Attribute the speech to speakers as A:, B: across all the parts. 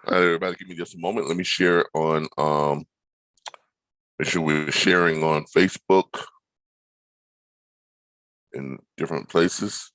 A: All right, everybody, give me just a moment. Let me share on, make sure we're sharing on Facebook in different places.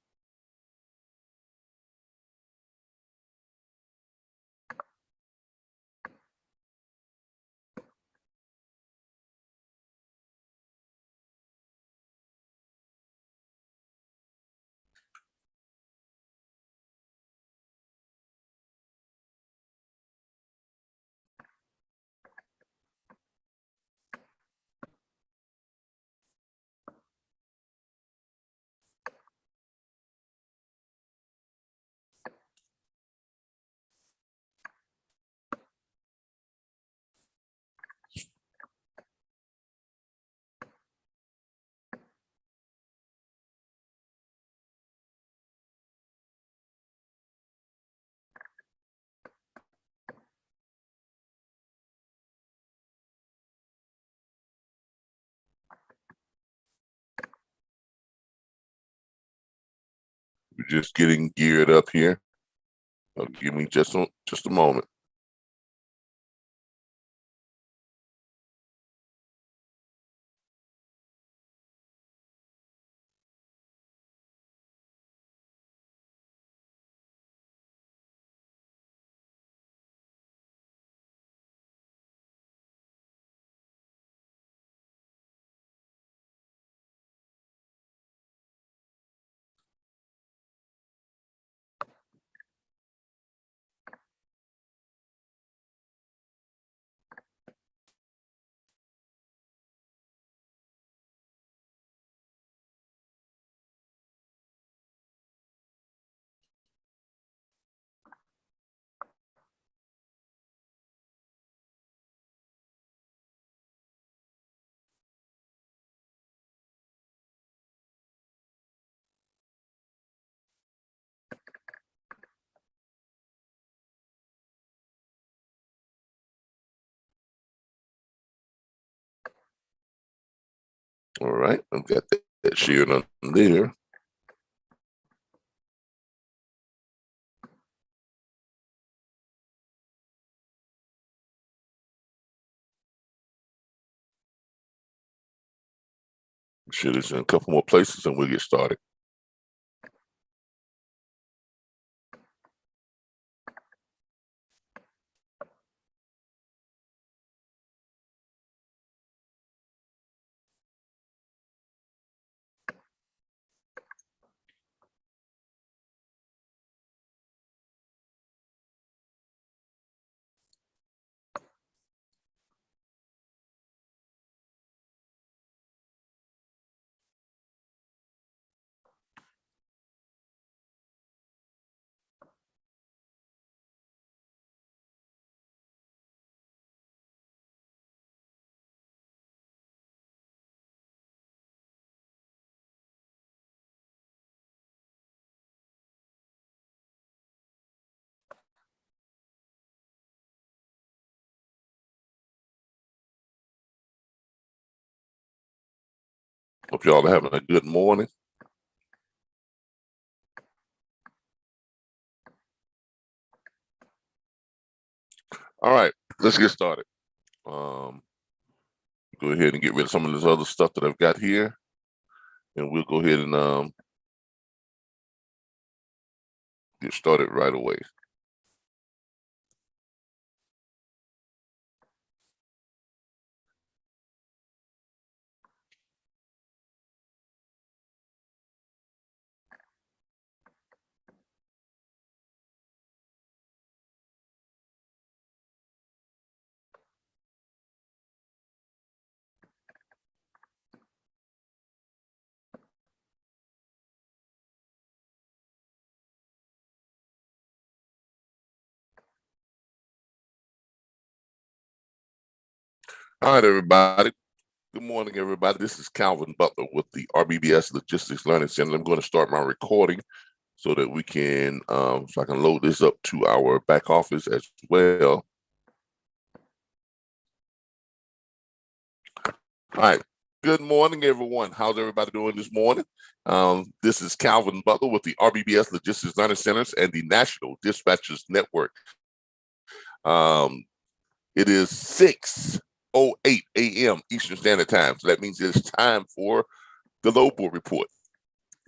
A: We're just getting geared up here. Give me just a moment. All right, I've got that shared on there. Share this in a couple more places and we'll get started. Hope y'all are having a good morning. All right, let's get started. Go ahead and get rid of some of this other stuff that I've got here, and we'll go ahead and get started right away. All right, everybody. Good morning, everybody. This is Calvin Butler with the RBBS Logistics Learning Center. I'm going to start my recording so that we can, so I can load this up to our back office as well. All right. Good morning, everyone. How's everybody doing this morning? This is Calvin Butler with the RBBS Logistics Learning Centers and the National Dispatchers Network. It is 6:08 a.m. Eastern Standard Time. So that means it's time for the load board report.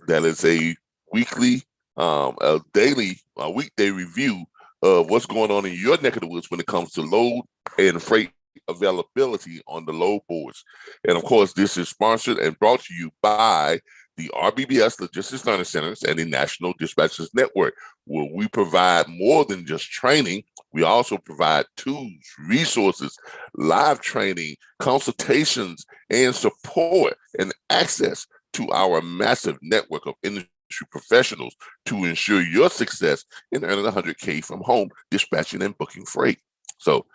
A: That is a weekly, a daily, a weekday review of what's going on in your neck of the woods when it comes to load and freight availability on the load boards. And of course, this is sponsored and brought to you by the RBBS Logistics Learning Centers and the National Dispatchers Network, where we provide more than just training. We also provide tools, resources, live training, consultations, and support and access to our massive network of industry professionals to ensure your success in earning 100K from home, dispatching and booking freight. So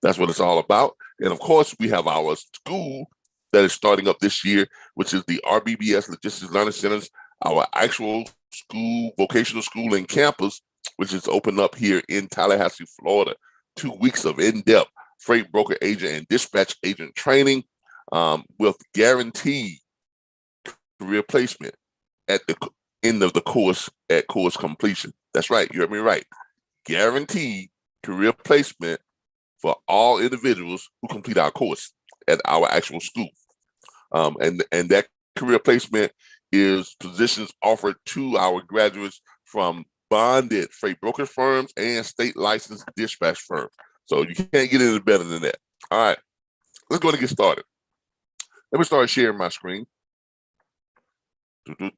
A: that's what it's all about. And of course, we have our school that is starting up this year, which is the RBBS Logistics Learning Centers, our actual school, vocational school and campus, which is open up here in Tallahassee, Florida. 2 weeks of in-depth freight broker agent and dispatch agent training with guaranteed career placement at the end of the course at course completion. That's right. You heard me right. Guaranteed career placement for all individuals who complete our course at our actual school. And that career placement is positions offered to our graduates from bonded freight brokerage firms and state licensed dispatch firms. So you can't get any better than that. All right, let's go and get started. Let me start sharing my screen. All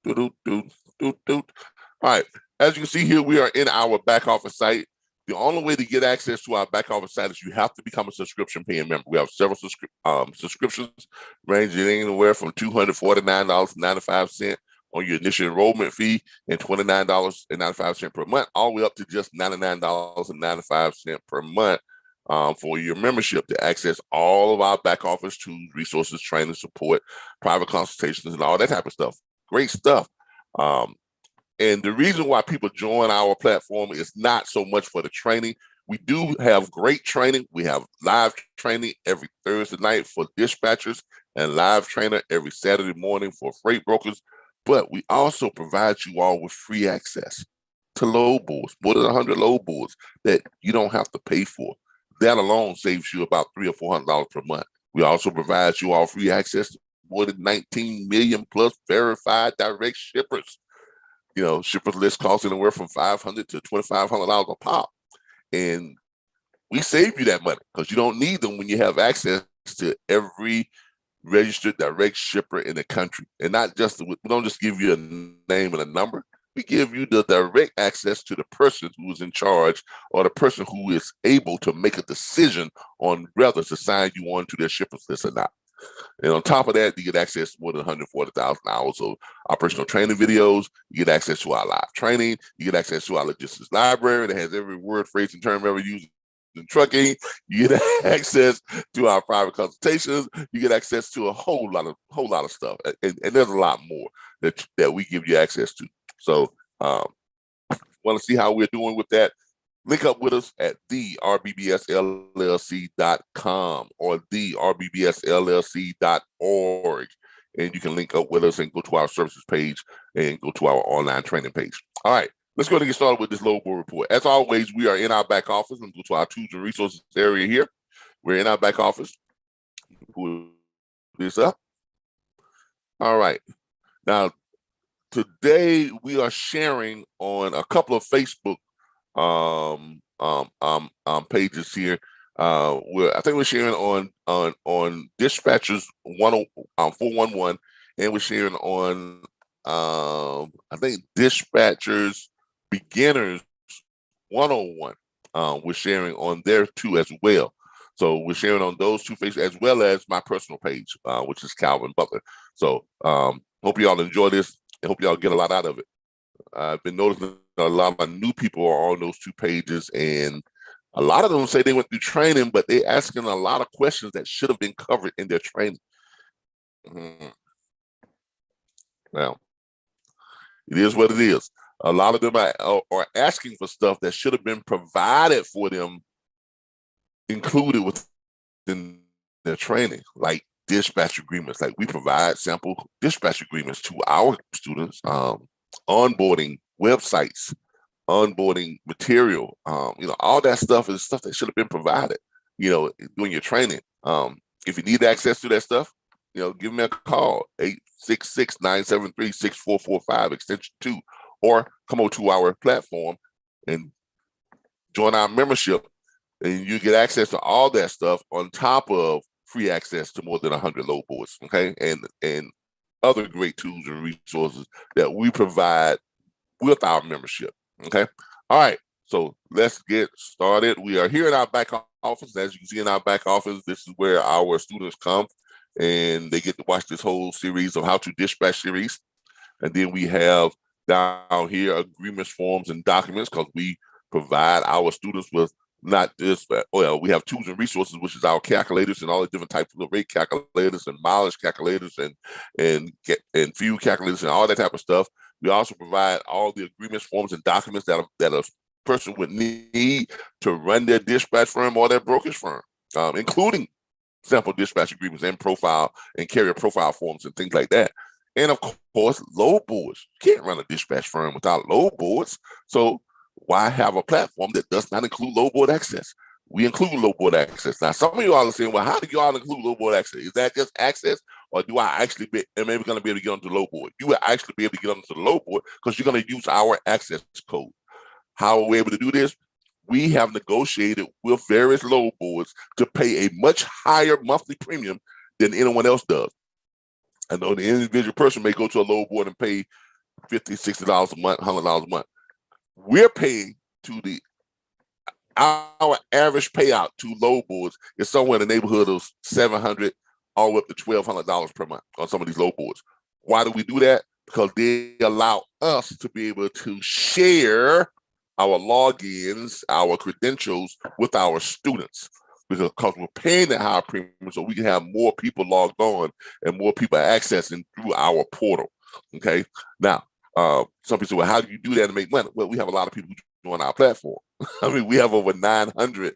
A: right, as you can see here, we are in our back office site. The only way to get access to our back office site is you have to become a subscription paying member. We have several subscriptions ranging anywhere from $249.95 on your initial enrollment fee and $29.95 per month, all the way up to just $99.95 per month for your membership to access all of our back office tools, resources, training, support, private consultations, and all that type of stuff. Great stuff. And the reason why people join our platform is not so much for the training. We do have great training. We have live training every Thursday night for dispatchers and live trainer every Saturday morning for freight brokers. But we also provide you all with free access to load boards, more than 100 load boards that you don't have to pay for. That alone saves you about $300 or $400 per month. We also provide you all free access to more than 19 million plus verified direct shippers. You know, shippers list costs anywhere from $500 to $2,500 a pop. And we save you that money because you don't need them when you have access to every registered direct shipper in the country. And not just, we don't just give you a name and a number. We give you the direct access to the person who is in charge or the person who is able to make a decision on whether to sign you on to their shippers list or not. And on top of that, you get access to more than 140,000 hours of operational training videos. You get access to our live training. You get access to our logistics library that has every word, phrase, and term ever used in trucking. You get access to our private consultations. You get access to a whole lot of stuff, and there's a lot more that we give you access to. So, want to see how we're doing with that? Link up with us at theRBBSLLC.com or theRBBSLLC.org. And you can link up with us and go to our services page and go to our online training page. All right, let's go ahead and get started with this load board report. As always, we are in our back office. Let's go to our tools and resources area here. We're in our back office. Pull this up. All right. Now, today we are sharing on a couple of Facebook pages here. I think we're sharing on Dispatchers 411, and we're sharing on I think Dispatchers Beginners 101. We're sharing on there too as well. So we're sharing on those two pages as well as my personal page, which is Calvin Butler. So hope you all enjoy this and hope y'all get a lot out of it. I've been noticing a lot of new people are on those two pages, and a lot of them say they went through training, but they're asking a lot of questions that should have been covered in their training. Now, it is what it is. A lot of them are asking for stuff that should have been provided for them, included within their training, like dispatch agreements. Like we provide sample dispatch agreements to our students, onboarding websites, onboarding material. All that stuff is stuff that should have been provided, during your training. If you need access to that stuff, give me a call, 866-973-6445, extension 2, or come over to our platform and join our membership, and you get access to all that stuff on top of free access to more than 100 load boards, okay? And other great tools and resources that we provide with our membership, okay? All right, so let's get started. We are here in our back office. As you can see in our back office, this is where our students come and they get to watch this whole series of How to Dispatch series. And then we have down here agreements, forms, and documents, because we provide our students with not just, we have tools and resources, which is our calculators and all the different types of rate calculators and mileage calculators and fuel calculators and all that type of stuff. We also provide all the agreements, forms, and documents that a person would need to run their dispatch firm or their brokerage firm, including sample dispatch agreements and profile and carrier profile forms and things like that. And of course, load boards. You can't run a dispatch firm without load boards. So why have a platform that does not include load board access? We include load board access. Now, some of you all are saying, well, how do you all include load board access? Is that just access, or do I actually am I going to be able to get onto the load board? You will actually be able to get onto the load board because you're going to use our access code. How are we able to do this? We have negotiated with various load boards to pay a much higher monthly premium than anyone else does. I know the individual person may go to a load board and pay $50, $60 a month, $100 a month. We're paying our average payout to load boards is somewhere in the neighborhood of $700 all the way up to $1,200 per month on some of these load boards. Why do we do that? Because they allow us to be able to share our logins, our credentials with our students, because we're paying that higher premium, so we can have more people logged on and more people accessing through our portal. Okay. Now, some people say, well, how do you do that to make money? Well, we have a lot of people who join our platform. I mean, we have over 900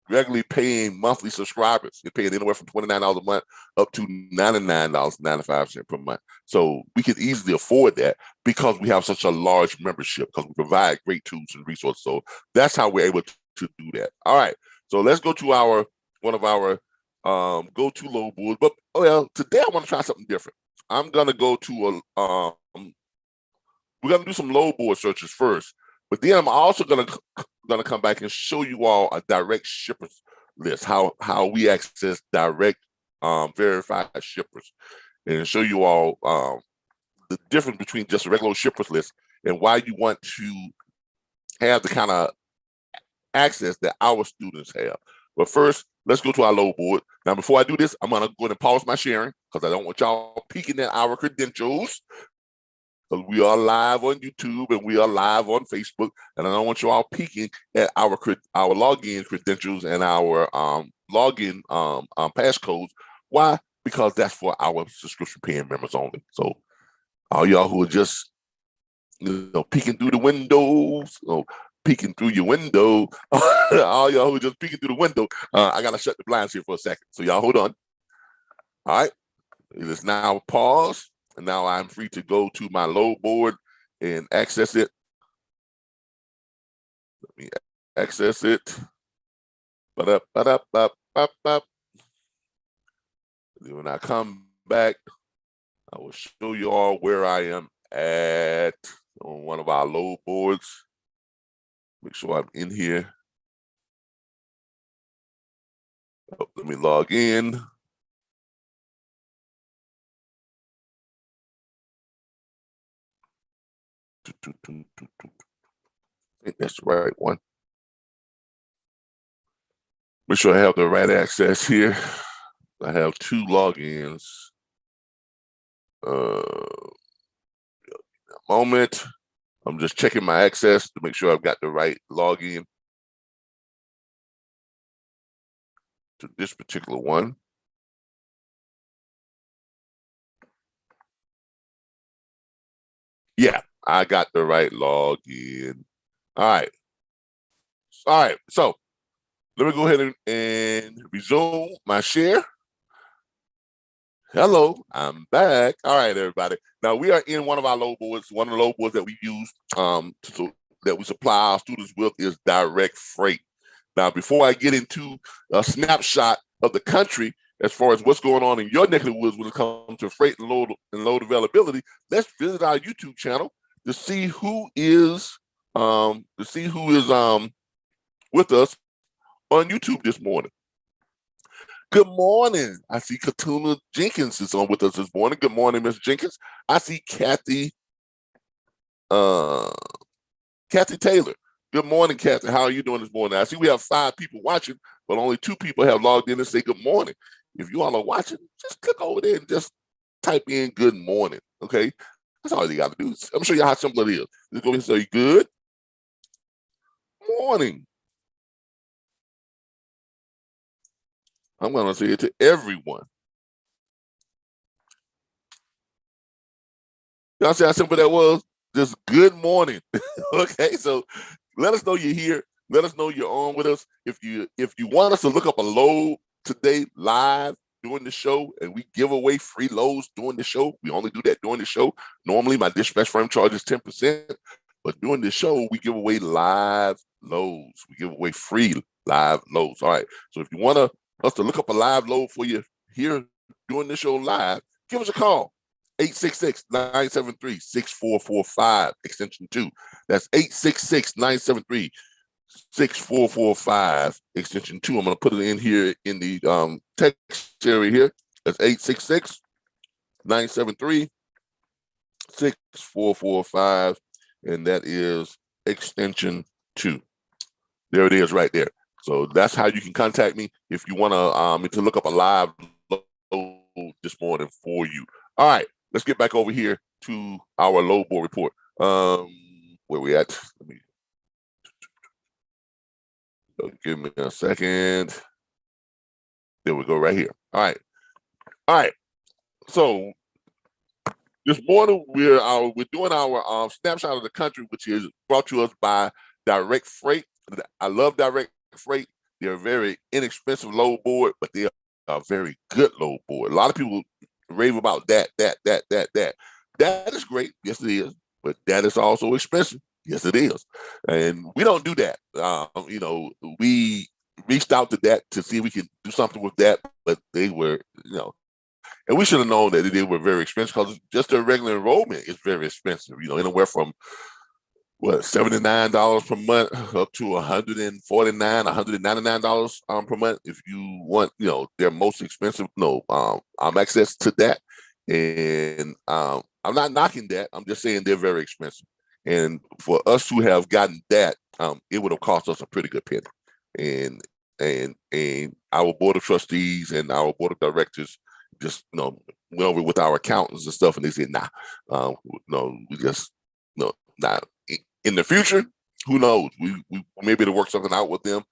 A: regularly paying monthly subscribers. They're paying anywhere from $29 a month up to $99.95 per month. So we can easily afford that because we have such a large membership, because we provide great tools and resources. So that's how we're able to do that. All right. So let's go to one of our go-to load boards. But today I want to try something different. I'm gonna go to we're gonna do some load board searches first, but then I'm also gonna come back and show you all a direct shippers list, how we access direct verified shippers, and show you all the difference between just a regular shippers list and why you want to have the kind of access that our students have. But first, let's go to our load board. Now, before I do this, I'm going to go ahead and pause my sharing because I don't want y'all peeking at our credentials. Because we are live on YouTube and we are live on Facebook, and I don't want you all peeking at our login credentials and our login passcodes. Why? Because that's for our subscription paying members only. So all y'all who are just peeking through the windows, peeking through your window, all y'all who are just peeking through the window, I gotta shut the blinds here for a second. So y'all hold on. All right, it is now pause, and now I'm free to go to my load board and access it. Let me access it. When I come back, I will show you all where I am at on one of our load boards. Make sure I'm in here. Oh, let me log in. I think that's the right one. Make sure I have the right access here. I have 2 logins. A moment. I'm just checking my access to make sure I've got the right login to this particular one. Yeah, I got the right login. All right. All right. So let me go ahead and resume my share. Hello, I'm back. All right, everybody. Now we are in one of our load boards. One of the load boards that we use that we supply our students with is direct freight. Now, before I get into a snapshot of the country as far as what's going on in your neck of the woods when it comes to freight and load availability, let's visit our YouTube channel to see who is with us on YouTube this morning. Good morning. I see Katuna Jenkins is on with us this morning. Good morning, Miss Jenkins. I see Kathy Taylor. Good morning, Kathy. How are you doing this morning? I see we have 5 people watching, but only 2 people have logged in and say good morning. If you all are watching, just click over there and just type in good morning. Okay. That's all you got to do. I'm sure you how simple it is. Just go and say good morning. I'm going to say it to everyone. Y'all see how simple that was? Just good morning. Okay, so let us know you're here. Let us know you're on with us. If you want us to look up a load today live during the show, and we give away free loads during the show, we only do that during the show. Normally, my dispatch firm charges 10%, but during the show, we give away live loads. We give away free live loads. All right. So if you want us to look up a live load for you here during the show live, give us a call. 866-973-6445, extension 2. That's 866-973-6445, extension 2. I'm going to put it in here in the text area here. That's 866-973-6445, and that is extension 2. There it is right there. So that's how you can contact me if you want to look up a live load this morning for you. All right. Let's get back over here to our load board report. Where we at? Give me a second. There we go, right here. All right. So this morning we're doing our snapshot of the country, which is brought to us by Direct Freight. I love Direct Freight. They're a very inexpensive load board, but they are a very good load board. A lot of people rave about that. That is great. Yes, it is. But that is also expensive. Yes, it is. And we don't do that. We reached out to that to see if we could do something with that, but they were, and we should have known that they were very expensive because just their regular enrollment is very expensive, anywhere from $79 per month up to $149, $199 per month if you want, their most expensive, access to that. And I'm not knocking that. I'm just saying they're very expensive. And for us to have gotten that, it would have cost us a pretty good penny. And our board of trustees and our board of directors just, went over with our accountants and stuff, and they said, we just, nah. In the future, who knows? We may be able to work something out with them,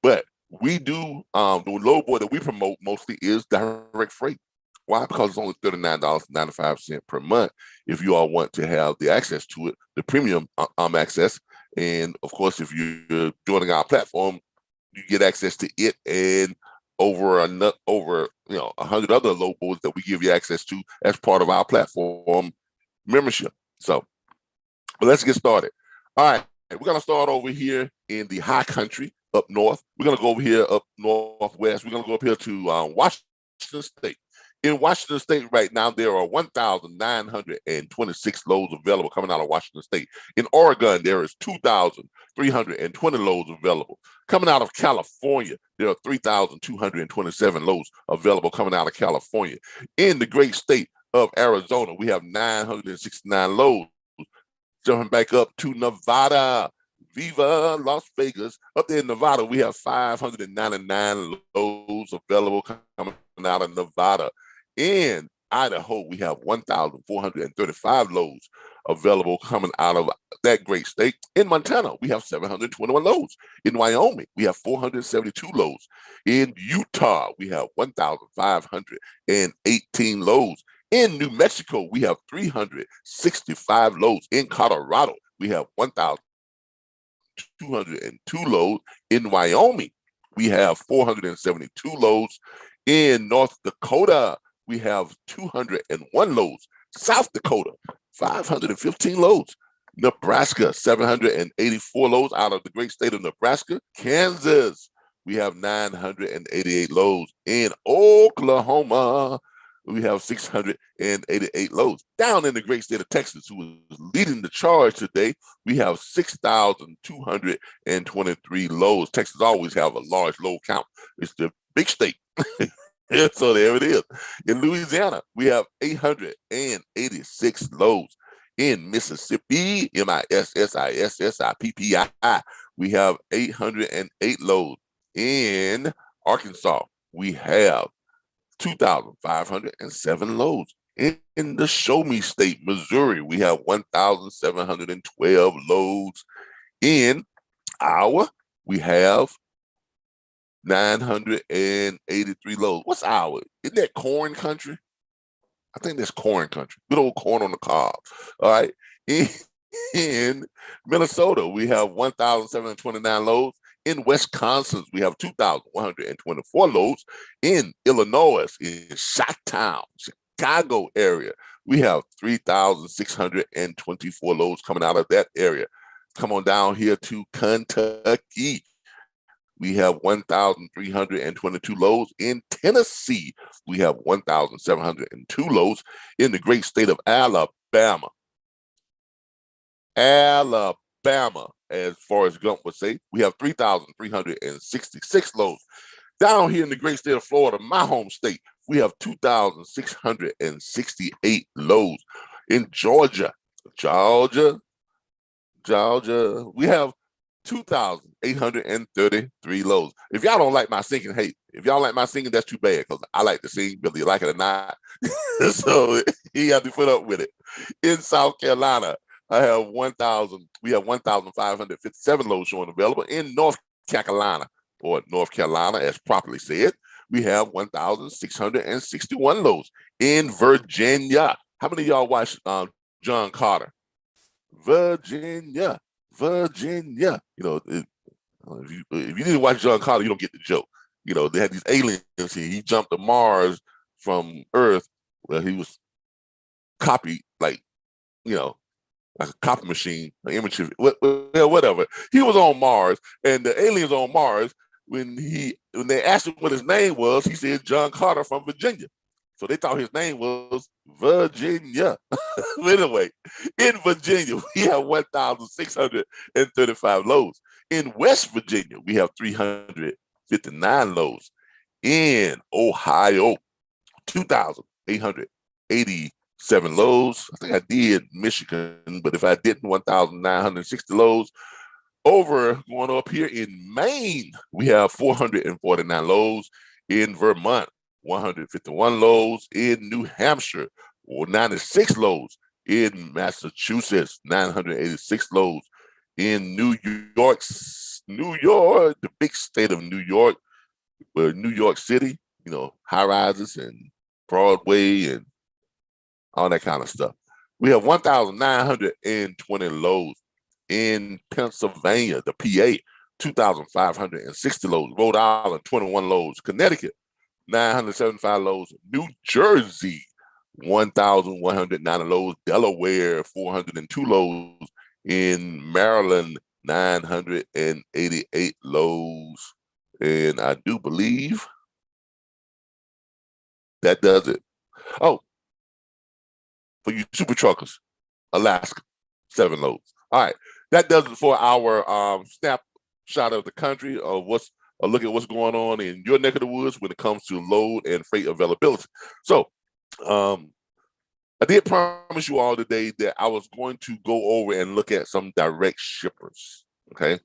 A: but we do. The load board that we promote mostly is Direct Freight. Why? Because it's only $39.95 per month. If you all want to have the access to it, the premium access, and of course, if you're joining our platform, you get access to it and over 100 other load boards that we give you access to as part of our platform membership. So, but let's get started. All right, we're going to start over here in the high country up north. We're going to go over here up northwest. We're going to go up here to Washington State. In Washington State right now, there are 1,926 loads available coming out of Washington State. In Oregon, there is 2,320 loads available. Coming out of California, there are 3,227 loads available coming out of California. In the great state of Arizona, we have 969 loads. Jumping back up to Nevada, Viva Las Vegas. Up there in Nevada, we have 599 loads available coming out of Nevada. In Idaho, we have 1,435 loads available coming out of that great state. In Montana, we have 721 loads. In Wyoming, we have 472 loads. In Utah, we have 1,518 loads. In New Mexico, we have 365 loads. In Colorado, we have 1,202 loads. In Wyoming, we have 472 loads. In North Dakota, we have 201 loads. South Dakota, 515 loads. Nebraska, 784 loads out of the great state of Nebraska. Kansas, we have 988 loads. In Oklahoma, we have 688 loads. Down in the great state of Texas, who is leading the charge today, we have 6,223 loads. Texas always have a large load count. It's the big state. So there it is. In Louisiana, we have 886 loads. In Mississippi, Mississippi, we have 808 loads. In Arkansas, we have 2,507 loads. In the Show Me State, Missouri, we have 1,712 loads. In Iowa, we have 983 loads. What's Iowa? Isn't that corn country? I think that's corn country. Good old corn on the cob. All right. In Minnesota, we have 1,729 loads. In Wisconsin, we have 2,124 loads. In Illinois, in Chi-Town, Chicago area, we have 3,624 loads coming out of that area. Come on down here to Kentucky. We have 1,322 loads. In Tennessee, we have 1,702 loads. In the great state of Alabama, as Forrest Gump would say, we have 3,366 loads. Down here in the great state of Florida, my home state, we have 2,668 loads. In Georgia, we have 2,833 loads. If y'all don't like my singing, hey, if y'all like my singing, that's too bad, because I like to sing, whether you like it or not. So you have to put up with it. In South Carolina, we have 1,557 loads showing available. In North Carolina, as properly said, we have 1,661 loads. In Virginia, how many of y'all watch John Carter? Virginia. You know, if you didn't watch John Carter, you don't get the joke. You know, they had these aliens here. He jumped to Mars from Earth, where he was copied, like, you know, like a copy machine, an image of whatever. He was on Mars, and the aliens on Mars, when they asked him what his name was, he said John Carter from Virginia. So they thought his name was Virginia. Anyway, in Virginia, we have 1,635 loads. In West Virginia, we have 359 loads. In Ohio, 2,887 loads. I think I did Michigan, but if I didn't, 1,960 loads. Going up here in Maine, we have 449 loads. In Vermont, 151 loads. In New Hampshire, 96 loads. In Massachusetts, 986 loads. In New York, the big state of New York, where New York City, you know, high rises and Broadway and all that kind of stuff. We have 1,920 loads. In Pennsylvania, the PA, 2,560 loads. Rhode Island, 21 loads. Connecticut, 975 loads. New Jersey, 1,190 loads. Delaware, 402 loads. In Maryland, 988 loads. And I do believe that does it. Oh, for you super truckers, Alaska, 7 loads. All right, that does it for our snapshot of the country, of a look at what's going on in your neck of the woods when it comes to load and freight availability. So I did promise you all today that I was going to go over and look at some direct shippers, okay? I'm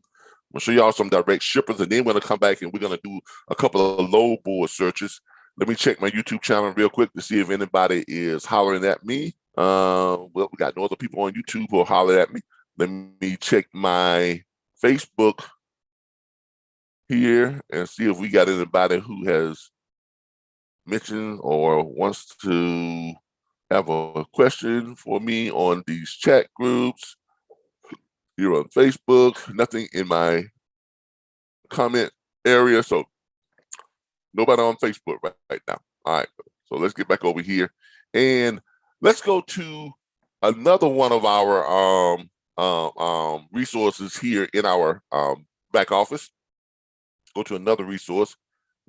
A: gonna show y'all some direct shippers, and then we're gonna come back and we're gonna do a couple of load board searches. Let me check my YouTube channel real quick to see if anybody is hollering at me. Well, we got no other people on YouTube who are hollering at me. Let me check my Facebook here and see if we got anybody who has mentioned or wants to have a question for me on these chat groups here on Facebook. Nothing in my comment area, so nobody on Facebook right now. All right, so let's get back over here, and let's go to another one of our resources here in our back office. Go to another resource.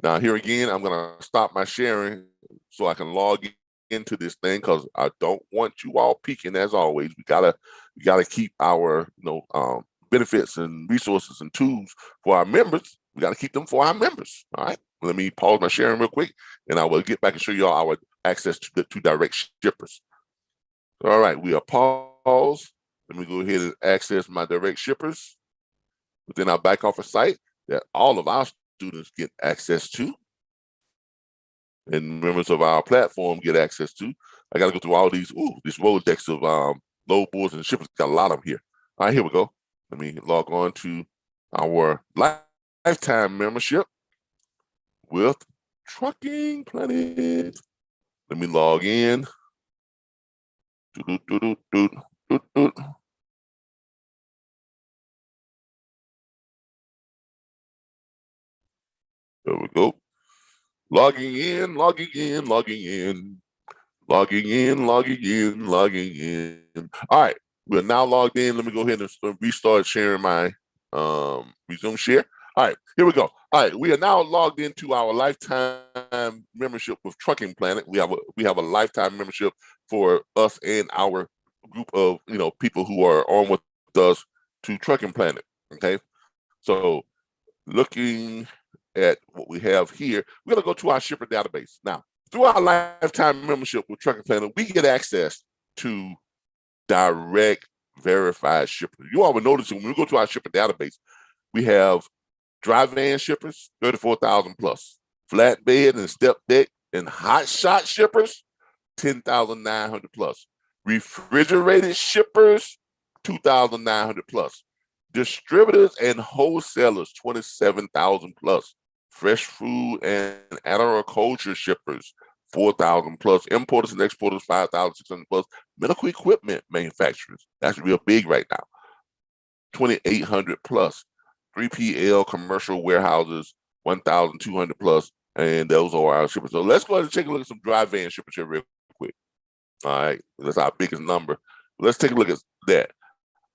A: Now here again, I'm gonna stop my sharing so I can log into this thing because I don't want you all peeking. As always, we gotta keep our benefits and resources and tools for our members. We gotta keep them for our members. All right. Let me pause my sharing real quick, and I will get back and show you all our access to the two direct shippers. All right, we are paused. Let me go ahead and access my direct shippers within our back office site that all of our students get access to, and members of our platform get access to. I got to go through all these. This Rolodex of load boards and shippers. Got a lot of them here. All right, here we go. Let me log on to our lifetime membership with Trucking Planet. Let me log in. There we go. Logging in. All right, we're now logged in. Let me go ahead and restart sharing my resume share. All right, here we go. All right, we are now logged into our lifetime membership with Trucking Planet. We have a lifetime membership for us and our group of people who are on with us to Trucking Planet. Okay, so looking at what we have here, we're gonna go to our shipper database. Now, through our lifetime membership with Trucking Planet, we get access to direct verified shippers. You all will notice when we go to our shipper database, we have dry van shippers, 34,000 plus, flatbed and step deck and hot shot shippers, 10,900 plus, refrigerated shippers, 2,900 plus, distributors and wholesalers, 27,000 plus, fresh food and agriculture shippers, 4,000 plus, importers and exporters, 5,600 plus, medical equipment manufacturers, that's real big right now, 2,800 plus, 3PL commercial warehouses, 1,200 plus, and those are our shippers. So let's go ahead and take a look at some dry van shippers here real quick. All right, that's our biggest number. Let's take a look at that.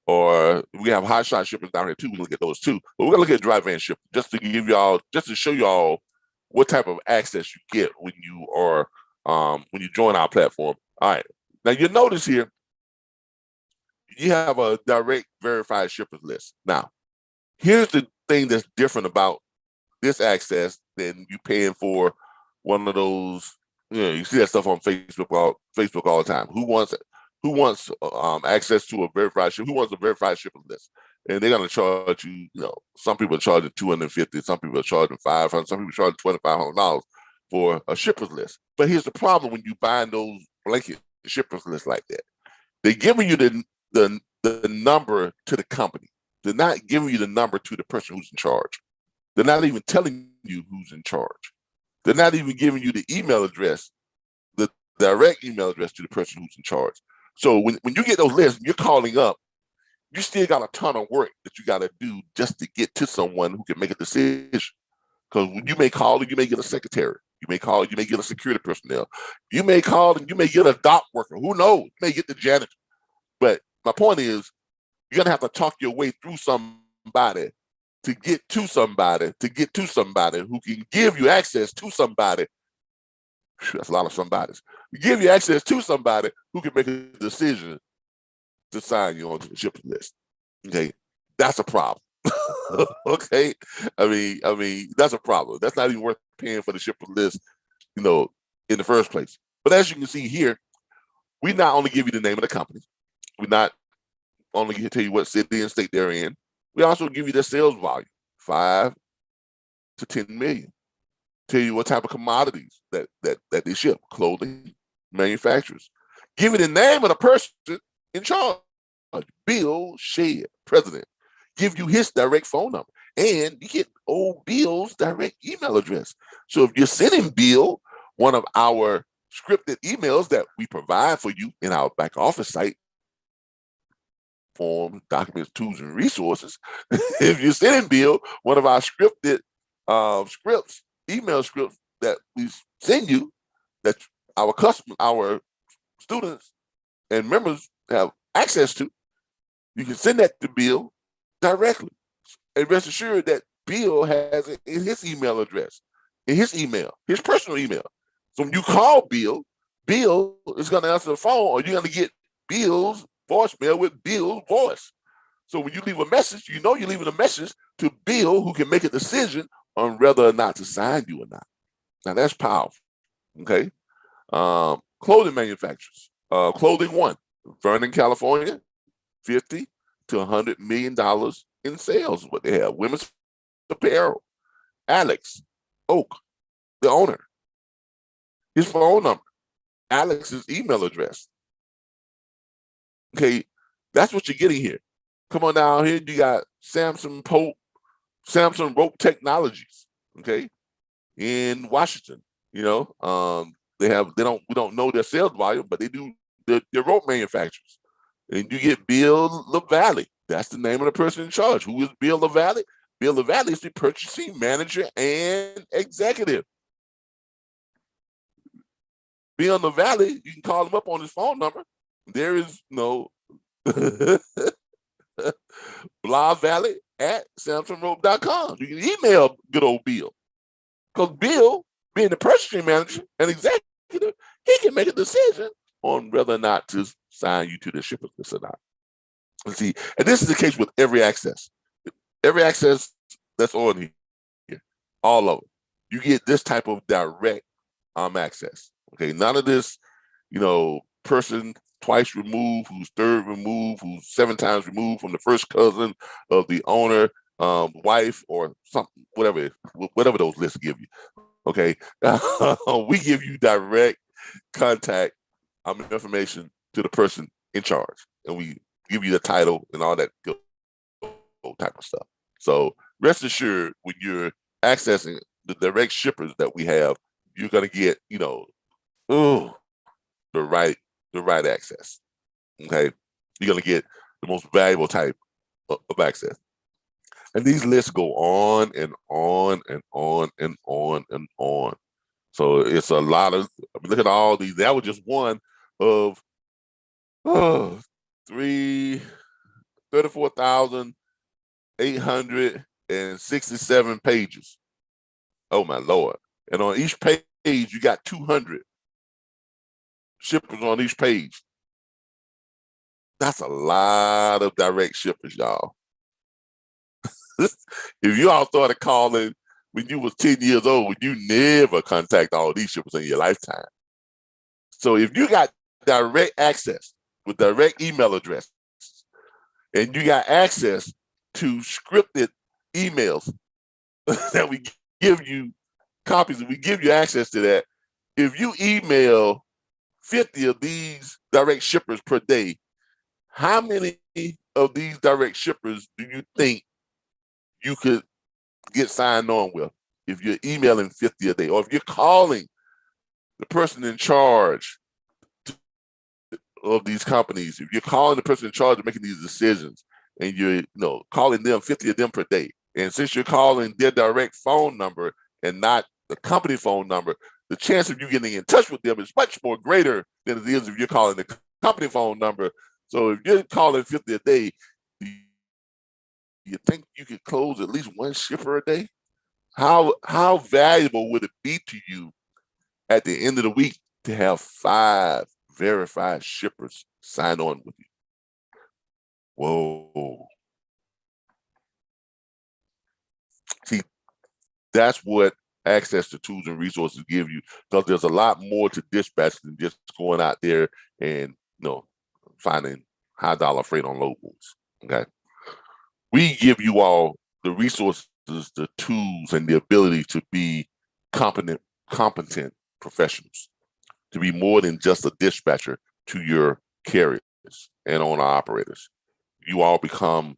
A: Or we have hot shot shippers down here too. We can look at those too. But we're gonna look at dry van shippers just to show y'all what type of access you get when you are when you join our platform. All right. Now you notice here, you have a direct verified shippers list. Now, here's the thing that's different about this access than you paying for one of those. You see that stuff on Facebook all the time. Who wants access to a verified ship? Who wants a verified shippers list? And they're gonna charge you. Some people are charging $250, some people are charging $500, some people are charging $2,500 for a shippers list. But here's the problem: when you buy those blanket shippers lists like that, they're giving you the number to the company. They're not giving you the number to the person who's in charge. They're not even telling you who's in charge. They're not even giving you the email address, the direct email address to the person who's in charge. So when you get those lists, you're calling up, you still got a ton of work that you got to do just to get to someone who can make a decision. Because when you may call and you may get a secretary. You may call, you may get a security personnel. You may call and you may get a dock worker. Who knows? You may get the janitor. But my point is, you're going to have to talk your way through somebody to get to somebody who can give you access to somebody. That's a lot of somebodies. Give you access to somebody who can make a decision to sign you onto the shipping list. Okay, that's a problem. Okay, I mean that's a problem. That's not even worth paying for the shipping list, in the first place. But as you can see here, we not only give you the name of the company, we not only tell you what city and state they're in, we also give you their sales volume, 5 to 10 million. Tell you what type of commodities that they ship, clothing, manufacturers. Give you the name of the person in charge, Bill Shea, president. Give you his direct phone number, and you get old Bill's direct email address. So if you're sending Bill one of our scripted emails that we provide for you in our back office site, forms, documents, tools, and resources, if you're sending Bill one of our scripted email scripts that we send you, that our students and members have access to. You can send that to Bill directly, and rest assured that Bill has it in his email address, in his email, his personal email. So when you call Bill, Bill is going to answer the phone, or you're going to get Bill's voicemail with Bill's voice. So when you leave a message, you know you're leaving a message to Bill, who can make a decision on whether or not to sign you or not. Now that's powerful. Okay. Clothing manufacturers. Clothing One, Vernon, California, $50 to $100 million in sales. What they have. Women's apparel. Alex Oak, the owner. His phone number. Alex's email address. Okay, that's what you're getting here. Come on down here. You got Samson Rope Technologies. Okay, in Washington. You know, we don't know their sales volume, but they do. They're rope manufacturers. And you get Bill LaValle. That's the name of the person in charge. Who is Bill LaValle? Bill LaValle is the purchasing manager and executive. Bill LaValle, you can call him up on his phone number. There is no LaValle at SamsonRope.com. You can email good old Bill. Because Bill, being the purchasing manager and executive, he can make a decision on whether or not to sign you to the shippers list or not. Let's see, and this is the case with every access. Every access that's on here, all of them, you get this type of direct access. Okay, none of this, person twice removed, who's third removed, who's 7 times removed from the first cousin of the owner, wife, or something, whatever those lists give you. Okay, we give you direct contact information to the person in charge, and we give you the title and all that good type of stuff. So rest assured, when you're accessing the direct shippers that we have, you're gonna get, the right access. Okay, you're gonna get the most valuable type of access. And these lists go on and on and on and on and on. So it's a lot of, look at all these. That was just one of 34,867 pages. Oh my Lord. And on each page, you got 200 shippers on each page. That's a lot of direct shippers, y'all. If you all started calling when you was 10 years old, you never contact all these shippers in your lifetime. So if you got direct access with direct email addresses, and you got access to scripted emails that we give you copies, and we give you access to that, if you email 50 of these direct shippers per day, how many of these direct shippers do you think you could get signed on with if you're emailing 50 a day, or if you're calling the person in charge of these companies, if you're calling the person in charge of making these decisions, and you're calling them 50 of them per day, and since you're calling their direct phone number and not the company phone number, the chance of you getting in touch with them is much more greater than it is if you're calling the company phone number. So if you're calling 50 a day, you think you could close at least one shipper a day? How valuable would it be to you at the end of the week to have 5 verified shippers sign on with you? Whoa. See, that's what access to tools and resources give you, because there's a lot more to dispatch than just going out there and finding high dollar freight on loads. Okay. We give you all the resources, the tools, and the ability to be competent professionals, to be more than just a dispatcher to your carriers and owner operators. You all become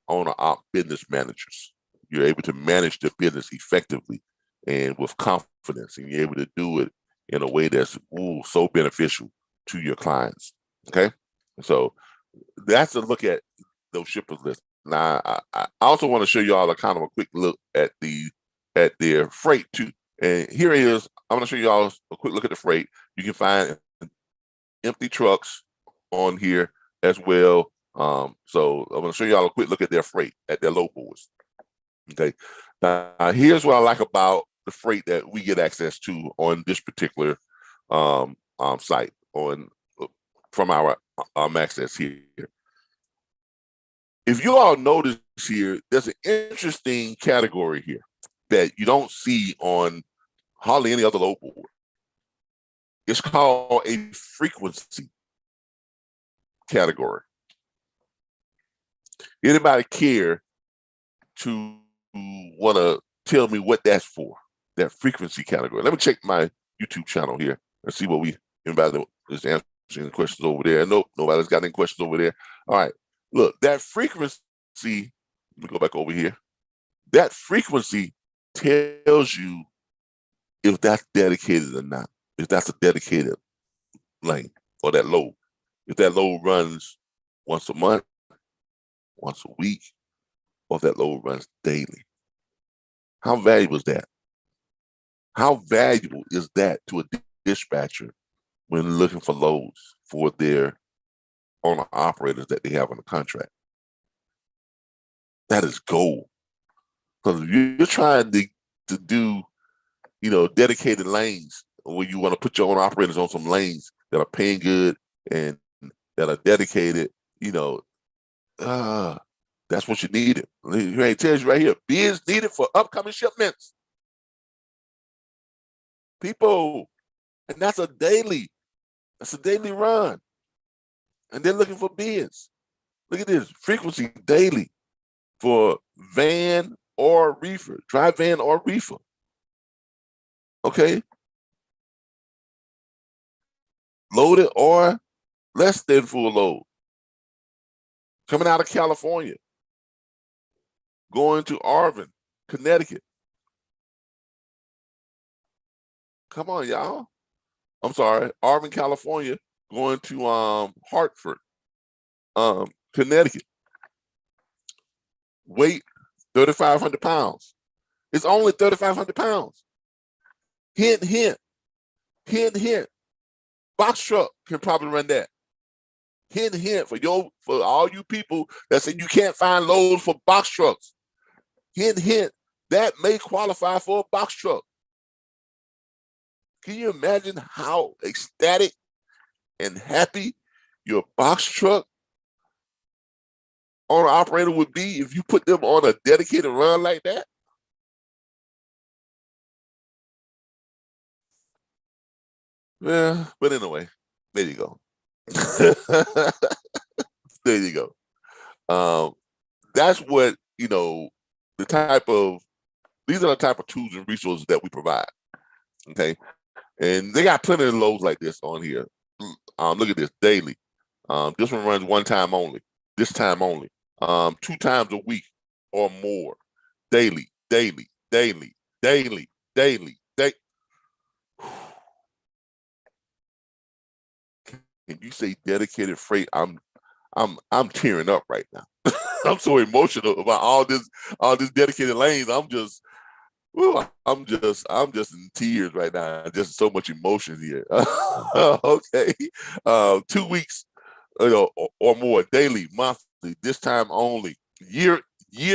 A: owner op business managers. You're able to manage the business effectively and with confidence, and you're able to do it in a way that's so beneficial to your clients. Okay, so that's a look at those shippers lists. Now, I also want to show you all a kind of a quick look at their freight too, And here it is. I'm going to show you all a quick look at the freight. You can find empty trucks on here as well. So I'm going to show you all a quick look at their freight, at their load boards. Okay. Now, here's what I like about the freight that we get access to on this particular site from our access here. If you all notice here, there's an interesting category here that you don't see on hardly any other load board. It's called a frequency category. Anybody care to want to tell me what that's for, that frequency category? Let me check my YouTube channel here and see what anybody is answering questions over there. Nope, nobody's got any questions over there. All right, look, that frequency, let me go back over here. That frequency tells you if that's dedicated or not, if that's a dedicated lane or that load. If that load runs once a month, once a week, or if that load runs daily. How valuable is that? How valuable is that to a dispatcher when looking for loads for their owner operators that they have on the contract? That is gold. Because if you're trying to do, dedicated lanes where you want to put your own operators on some lanes that are paying good and that are dedicated, that's what you needed. It tells you right here, bids needed for upcoming shipments. People, and that's a daily run. And they're looking for bids. Look at this, frequency daily for van or reefer, dry van or reefer. Okay. Loaded or less than full load. Coming out of California, going to Arvin, Connecticut. Come on, y'all. I'm sorry, Arvin, California, going to Hartford, Connecticut. Weight 3,500 pounds. It's only 3,500 pounds. Hint, hint, hint, hint. Box truck can probably run that. Hint, hint, for all you people that say you can't find loads for box trucks. Hint, hint, that may qualify for a box truck. Can you imagine how ecstatic and happy your box truck owner operator would be if you put them on a dedicated run like that? Yeah, but anyway, there you go. There you go. That's what, these are the type of tools and resources that we provide. Okay. And they got plenty of loads like this on here. Look at this, daily. This one runs one time only, this time only. 2 times a week or more. Daily. Can you say dedicated freight? I'm tearing up right now. I'm so emotional about all this dedicated lanes. I'm just in tears right now. Just so much emotion here. Okay, 2 weeks, or more, daily, monthly, this time only, year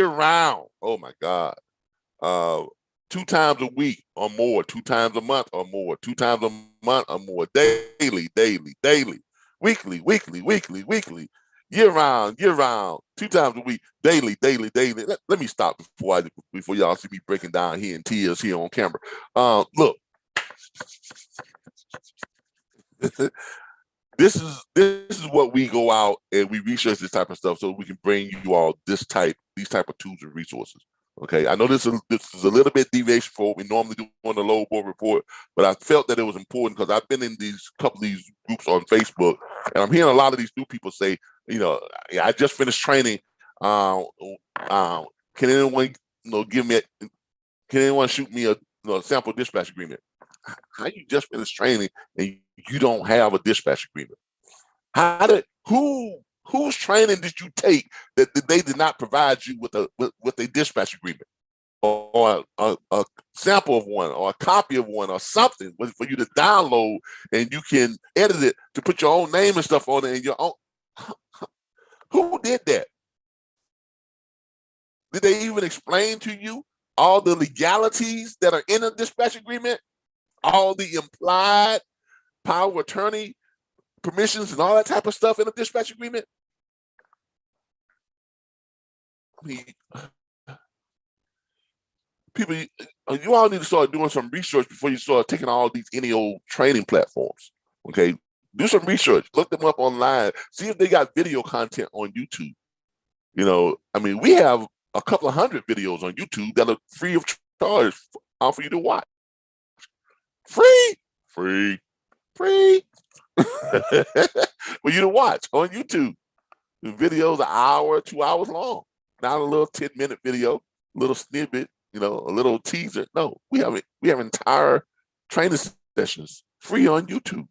A: round. Oh my God. 2 times a week or more, 2 times a month or more, 2 times a month or more, daily, weekly, year round, 2 times a week, daily. Let me stop before y'all see me breaking down here in tears here on camera. Look, this is what we go out and we research this type of stuff so we can bring you all these type of tools and resources. Okay, I know this is a little bit deviation for what we normally do on the load board report, but I felt that it was important because I've been in couple of these groups on Facebook, and I'm hearing a lot of these new people say, I just finished training. Can anyone, can anyone shoot me a sample dispatch agreement? How you just finished training and you don't have a dispatch agreement? Whose training did you take that they did not provide you with a dispatch agreement? or a sample of one or a copy of one or something for you to download, and you can edit it to put your own name and stuff on it and your own. Who did that? Did they even explain to you all the legalities that are in a dispatch agreement? All the implied power of attorney permissions and all that type of stuff in a dispatch agreement? I mean, people, you all need to start doing some research before you start taking all these any old training platforms. Okay, do some research, look them up online, see if they got video content on YouTube. You know, I mean, we have a couple of hundred videos on YouTube that are free of charge for you to watch. Free, free, free for you to watch on YouTube. The videos an hour, 2 hours long, not a little 10-minute video, little snippet, you know, a little teaser. No, we have entire training sessions free on YouTube.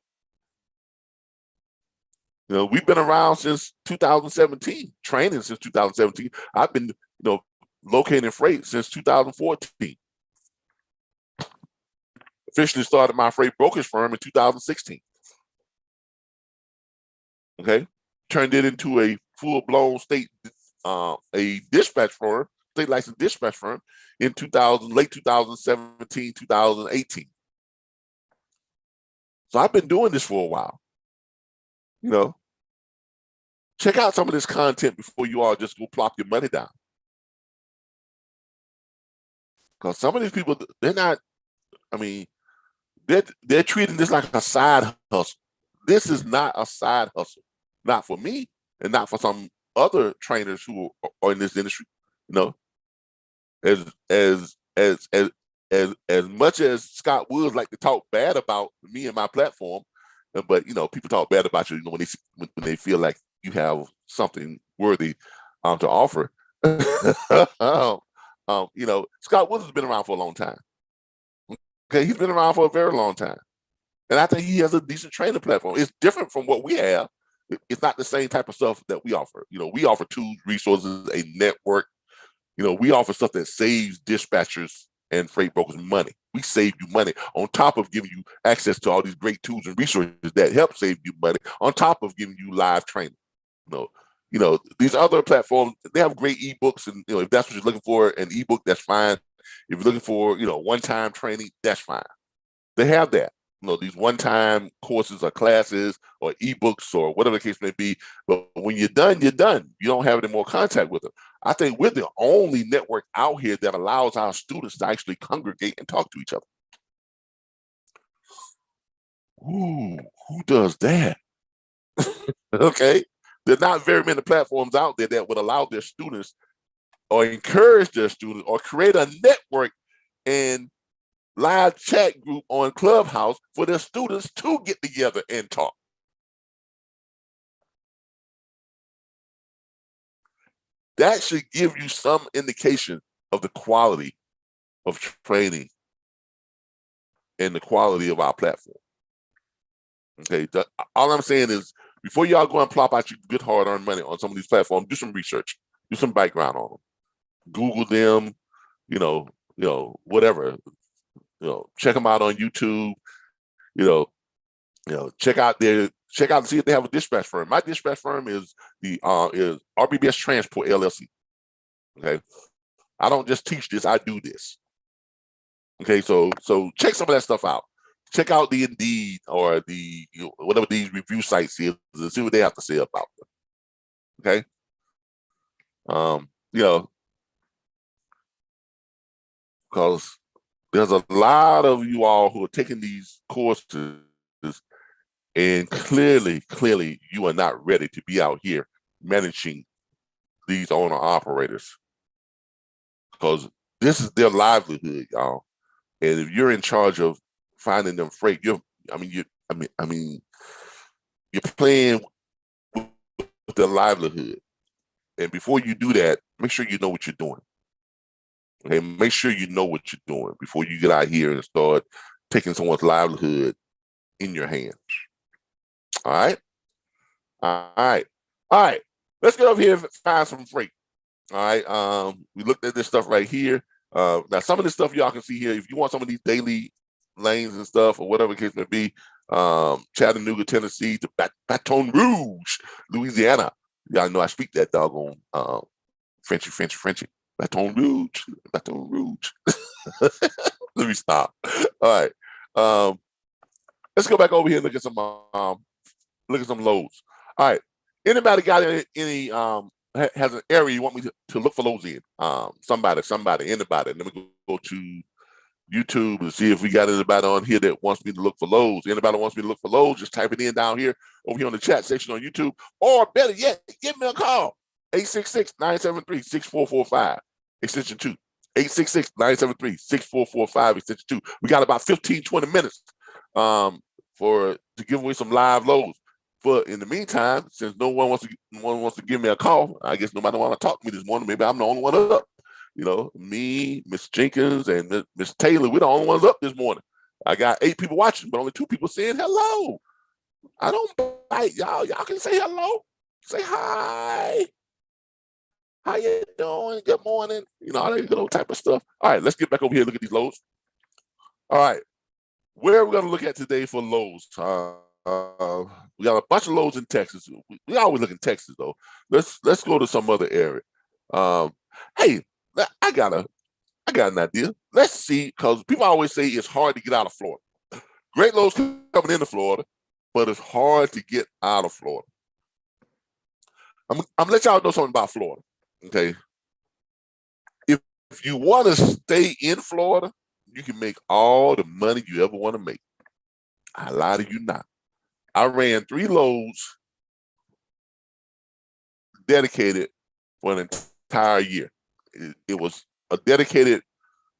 A: You know, we've been around since 2017, training since 2017. I've been, you know, locating freight since 2014. Officially started my freight brokerage firm in 2016. Okay, turned it into a full-blown state, a dispatch firm, state licensed dispatch firm in late 2017, 2018. So I've been doing this for a while. You know, check out some of this content before you all just go plop your money down. Because some of these people, they're not, I mean, they're treating this like a side hustle. This is not a side hustle, not for me, and not for some other trainers who are in this industry. You know, as as as as as much as Scott Woods like to talk bad about me and my platform, but you know, people talk bad about you, you know, when they feel like you have something worthy to offer. You know, Scott Woods has been around for a long time. Okay, he's been around for a very long time. And I think he has a decent training platform. It's different from what we have. It's not the same type of stuff that we offer. You know, we offer tools, resources, a network. You know, we offer stuff that saves dispatchers and freight brokers money. We save you money on top of giving you access to all these great tools and resources that help save you money, on top of giving you live training. You know, these other platforms, they have great ebooks, and you know, if that's what you're looking for, an ebook, that's fine. If you're looking for, you know, one-time training, that's fine. They have that. You know, these one-time courses or classes or ebooks or whatever the case may be. But when you're done, you're done. You don't have any more contact with them. I think we're the only network out here that allows our students to actually congregate and talk to each other. Ooh, who does that? Okay. There's not very many platforms out there that would allow their students or encourage their students or create a network and live chat group on Clubhouse for their students to get together and talk. That should give you some indication of the quality of training and the quality of our platform. Okay, all I'm saying is, before y'all go and plop out your good hard-earned money on some of these platforms, do some research, do some background on them, Google them, you know, whatever, you know, check them out on YouTube, you know, check out and see if they have a dispatch firm. My dispatch firm is is RBBS Transport LLC. Okay, I don't just teach this; I do this. Okay, so check some of that stuff out. Check out the Indeed or the whatever these review sites is, and see what they have to say about them. Okay, you know, because there's a lot of you all who are taking these courses, and clearly you are not ready to be out here managing these owner operators, because this is their livelihood, y'all. And if you're in charge of finding them freight, you're playing with their livelihood. And before you do that, make sure you know what you're doing. Okay, make sure you know what you're doing before you get out here and start taking someone's livelihood in your hands. All right, all right, all right. Let's get over here and find some freight. All right. We looked at this stuff right here. Now, some of this stuff y'all can see here. If you want some of these daily lanes and stuff, or whatever the case may be, Chattanooga, Tennessee, to Baton Rouge, Louisiana. Y'all know I speak that doggone Frenchy. Baton Rouge. Let me stop. All right. Let's go back over here and look at some loads. All right. Anybody got any has an area you want me to look for loads in? Somebody, anybody. Let me go to YouTube and see if we got anybody on here that wants me to look for loads. Anybody wants me to look for loads, just type it in down here over here on the chat section on YouTube. Or better yet, give me a call. 866-973-6445, extension 2. 866-973-6445, extension 2. We got about 15-20 minutes to give away some live loads. But in the meantime, since no one wants to give me a call, I guess nobody want to talk to me this morning. Maybe I'm the only one up. You know, me, Miss Jenkins, and Miss Taylor, we're the only ones up this morning. I got 8 people watching, but only 2 people saying hello. I don't bite y'all. Y'all can say hello. Say hi. How you doing? Good morning. You know, all that good old type of stuff. All right, let's get back over here and look at these loads. All right. Where are we going to look at today for loads? We got a bunch of loads in Texas. We always look in Texas, though. Let's go to some other area. Hey, I got an idea. Let's see, because people always say it's hard to get out of Florida. Great loads coming into Florida, but it's hard to get out of Florida. I'm gonna let y'all know something about Florida. Okay. If you want to stay in Florida, you can make all the money you ever want to make. I lie to you not. I ran 3 loads dedicated for an entire year. It was a dedicated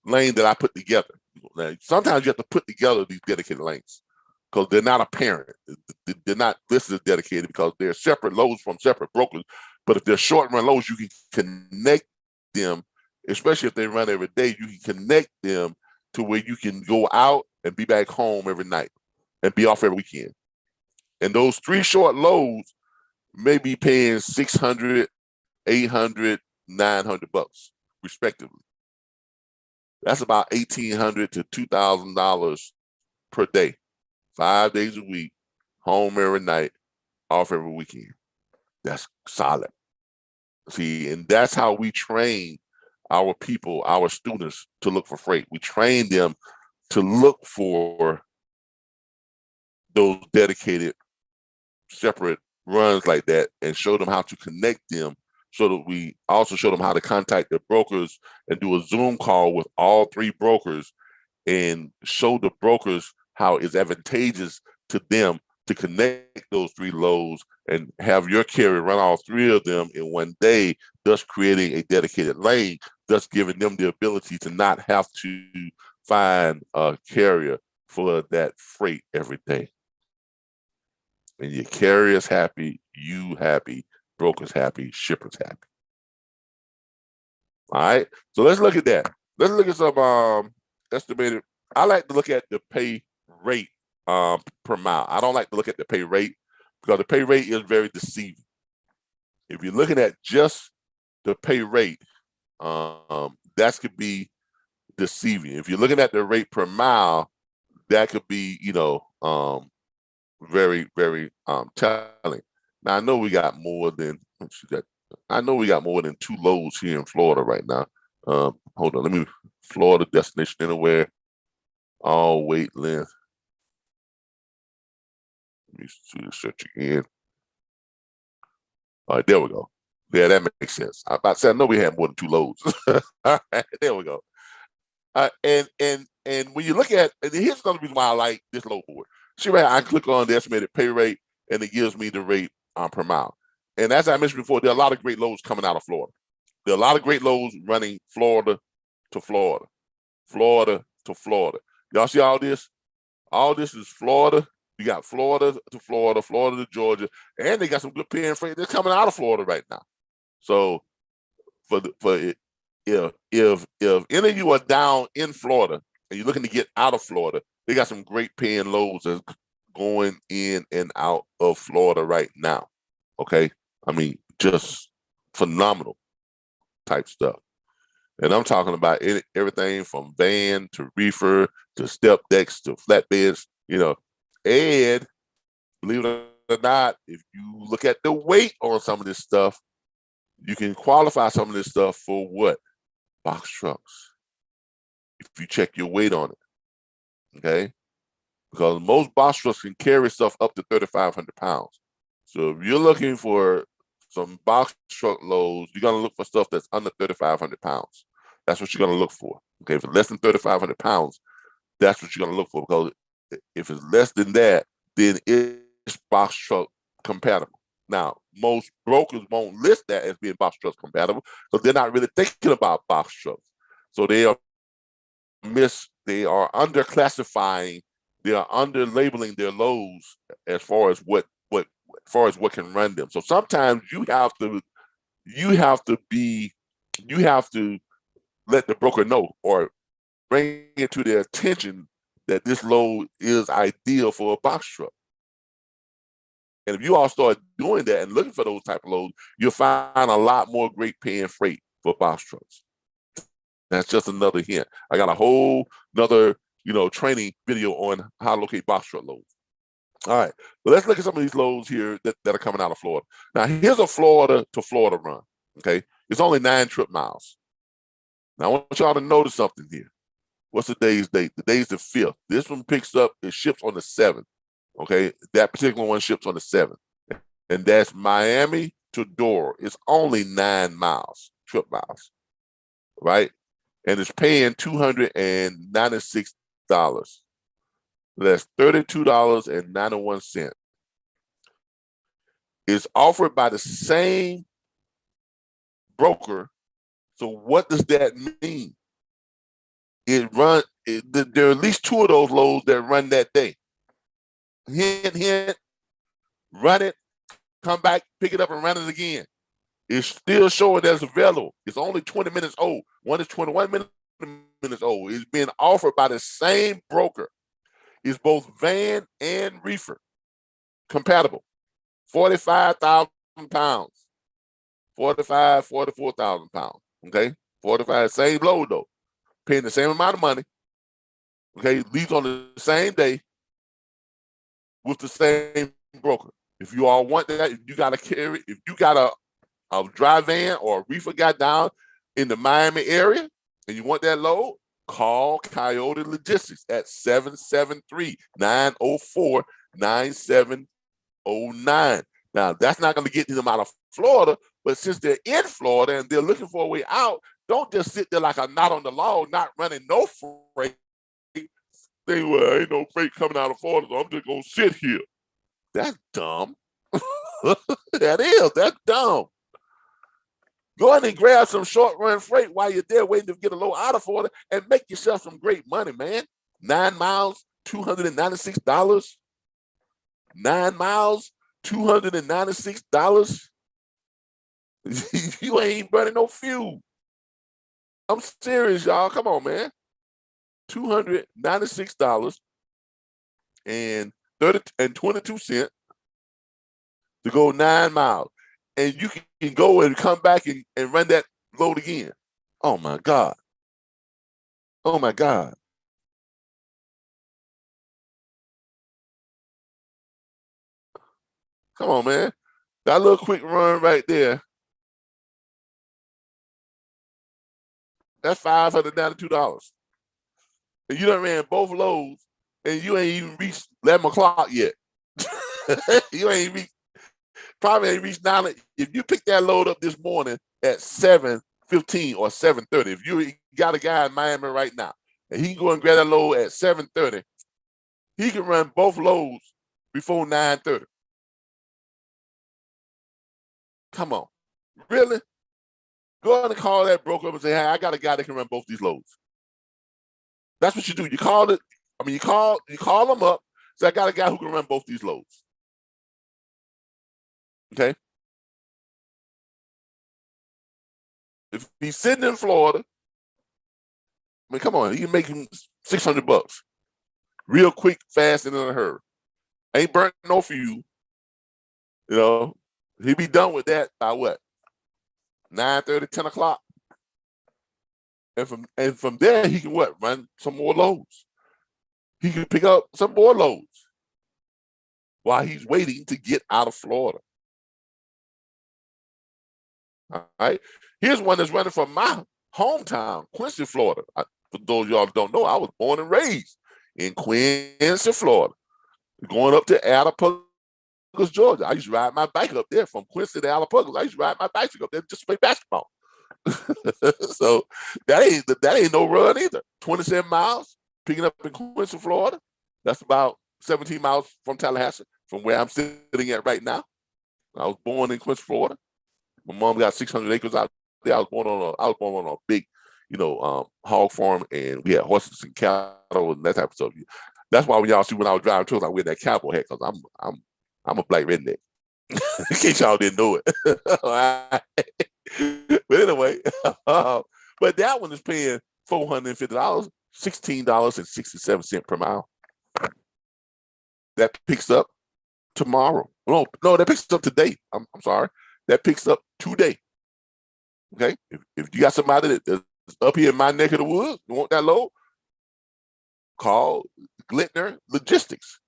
A: lane that I put together. Now, sometimes you have to put together these dedicated lanes because they're not apparent. They're not listed as dedicated because they're separate loads from separate brokers. But if they're short run loads, you can connect them, especially if they run every day, you can connect them to where you can go out and be back home every night and be off every weekend. And those 3 short loads may be paying $600, $800, $900 respectively. That's about $1,800 to $2,000 per day, 5 days a week, home every night, off every weekend. That's solid. See, and that's how we train our people, our students, to look for freight. We train them to look for those dedicated, separate runs like that and show them how to connect them, so that we also show them how to contact their brokers and do a Zoom call with all 3 brokers and show the brokers how it's advantageous to them to connect those 3 loads and have your carrier run all 3 of them in one day, thus creating a dedicated lane, thus giving them the ability to not have to find a carrier for that freight every day. And your carrier's happy, you happy, brokers happy, shippers happy. All right, so let's look at that. Let's look at some estimated. I like to look at the pay rate per mile. I don't like to look at the pay rate because the pay rate is very deceiving. If you're looking at just the pay rate, that could be deceiving. If you're looking at the rate per mile, that could be, very, very telling. Now I know we got more than 2 loads here in Florida right now. Hold on, let me Florida destination anywhere, all weight length. Let me search again. All right, there we go. Yeah, that makes sense. I about to say I know we had more than 2 loads. All right, there we go. And when you look at, and here's another reason why I like this load board. See, right, I click on the estimated pay rate, and it gives me the rate per mile. And as I mentioned before, there are a lot of great loads coming out of Florida. There are a lot of great loads running Florida to Florida, Florida to Florida. Y'all see all this? All this is Florida. You got Florida to Florida, Florida to Georgia, and they got some good paying freight that's coming out of Florida right now. So, if any of you are down in Florida and you're looking to get out of Florida, they got some great paying loads that's going in and out of Florida right now. Okay, I mean, just phenomenal type stuff. And I'm talking about everything from van to reefer to step decks to flatbeds, and believe it or not, if you look at the weight on some of this stuff, you can qualify some of this stuff for what? Box trucks. If you check your weight on it, okay? Because most box trucks can carry stuff up to 3,500 pounds. So if you're looking for some box truck loads, you're gonna look for stuff that's under 3,500 pounds. That's what you're gonna look for. Okay, for less than 3,500 pounds, that's what you're gonna look for. Because if it's less than that, then it's box truck compatible. Now, most brokers won't list that as being box truck compatible because they're not really thinking about box trucks. So they are underclassifying, they are under labeling their loads as far as what can run them. So sometimes you have to let the broker know or bring it to their attention that this load is ideal for a box truck. And if you all start doing that and looking for those type of loads, you'll find a lot more great paying freight for box trucks. That's just another hint. I got a whole another training video on how to locate box truck loads. All right, well, let's look at some of these loads here that are coming out of Florida. Now, here's a Florida to Florida run. Okay, it's only 9 trip miles. Now, I want y'all to notice something here. What's the day's date? The day's the 5th. This one picks up, it ships on the 7th. Okay, that particular one ships on the 7th. And that's Miami to Doral. It's only 9 miles, trip miles, right? And it's paying $296. That's $32.91. It's offered by the same broker. So what does that mean? There are at least 2 of those loads that run that day. Hint, hint, run it, come back, pick it up and run it again. It's still showing that it's available. It's only 20 minutes old. One is 21 minutes old. It's being offered by the same broker. It's both van and reefer compatible. 45,000 pounds. 44,000 pounds. Okay? 45, same load though. Paying the same amount of money. Okay, leaves on the same day with the same broker. If you all want that, if you got a dry van or a reefer guy down in the Miami area and you want that load, call Coyote Logistics at 773-904-9709. Now, that's not going to get them out of Florida, but since they're in Florida and they're looking for a way out, don't just sit there like a knot on the log, not running no freight. Think, well, ain't no freight coming out of Florida, so I'm just going to sit here. That's dumb. That's dumb. Go ahead and grab some short run freight while you're there waiting to get a load out of Florida and make yourself some great money, man. 9 miles, $296. 9 miles, $296. You ain't burning no fuel. I'm serious, y'all. Come on, man. $296 and 22 cents to go 9 miles. And you can go and come back and run that load again. Oh my God. Oh my God. Come on, man. That little quick run right there. That's $592. And you done ran both loads and you ain't even reached 11 o'clock yet. You probably ain't reached 9. If you pick that load up this morning at 7:15 or 7:30, if you got a guy in Miami right now and he can go and grab that load at 7:30, he can run both loads before 9:30. Come on. Really? Go ahead and call that broker up and say, hey, I got a guy that can run both these loads. That's what you do. You call them up. Say, I got a guy who can run both these loads. Okay. If he's sitting in Florida, I mean, come on, he can make him $600. Real quick, fast, and in a hurry. Ain't burnt no fuel. He'd be done with that by what? 9:30, 10 o'clock. And from there he can what? Run some more loads. He can pick up some more loads while he's waiting to get out of Florida. All right. Here's one that's running from my hometown, Quincy, Florida. For those of y'all that don't know, I was born and raised in Quincy, Florida. Going up to Alapucas, Georgia. I used to ride my bike up there from Quincy to Alapucas. I used to ride my bicycle up there just to play basketball. So that ain't no run either. 27 miles, picking up in Quincy, Florida. That's about 17 miles from Tallahassee, from where I'm sitting at right now. I was born in Quincy, Florida. My mom got 600 acres out there. I was born on a big, hog farm, and we had horses and cattle and that type of stuff. That's why when y'all see when I was driving trucks, I wear that cowboy hat because I'm a black redneck. In case y'all didn't know it. But anyway, but that one is paying $450, $16.67 per mile. That picks up tomorrow. No, that picks up today. I'm sorry. That picks up today. Okay? If you got somebody that's up here in my neck of the woods, you want that load, call Glittner Logistics.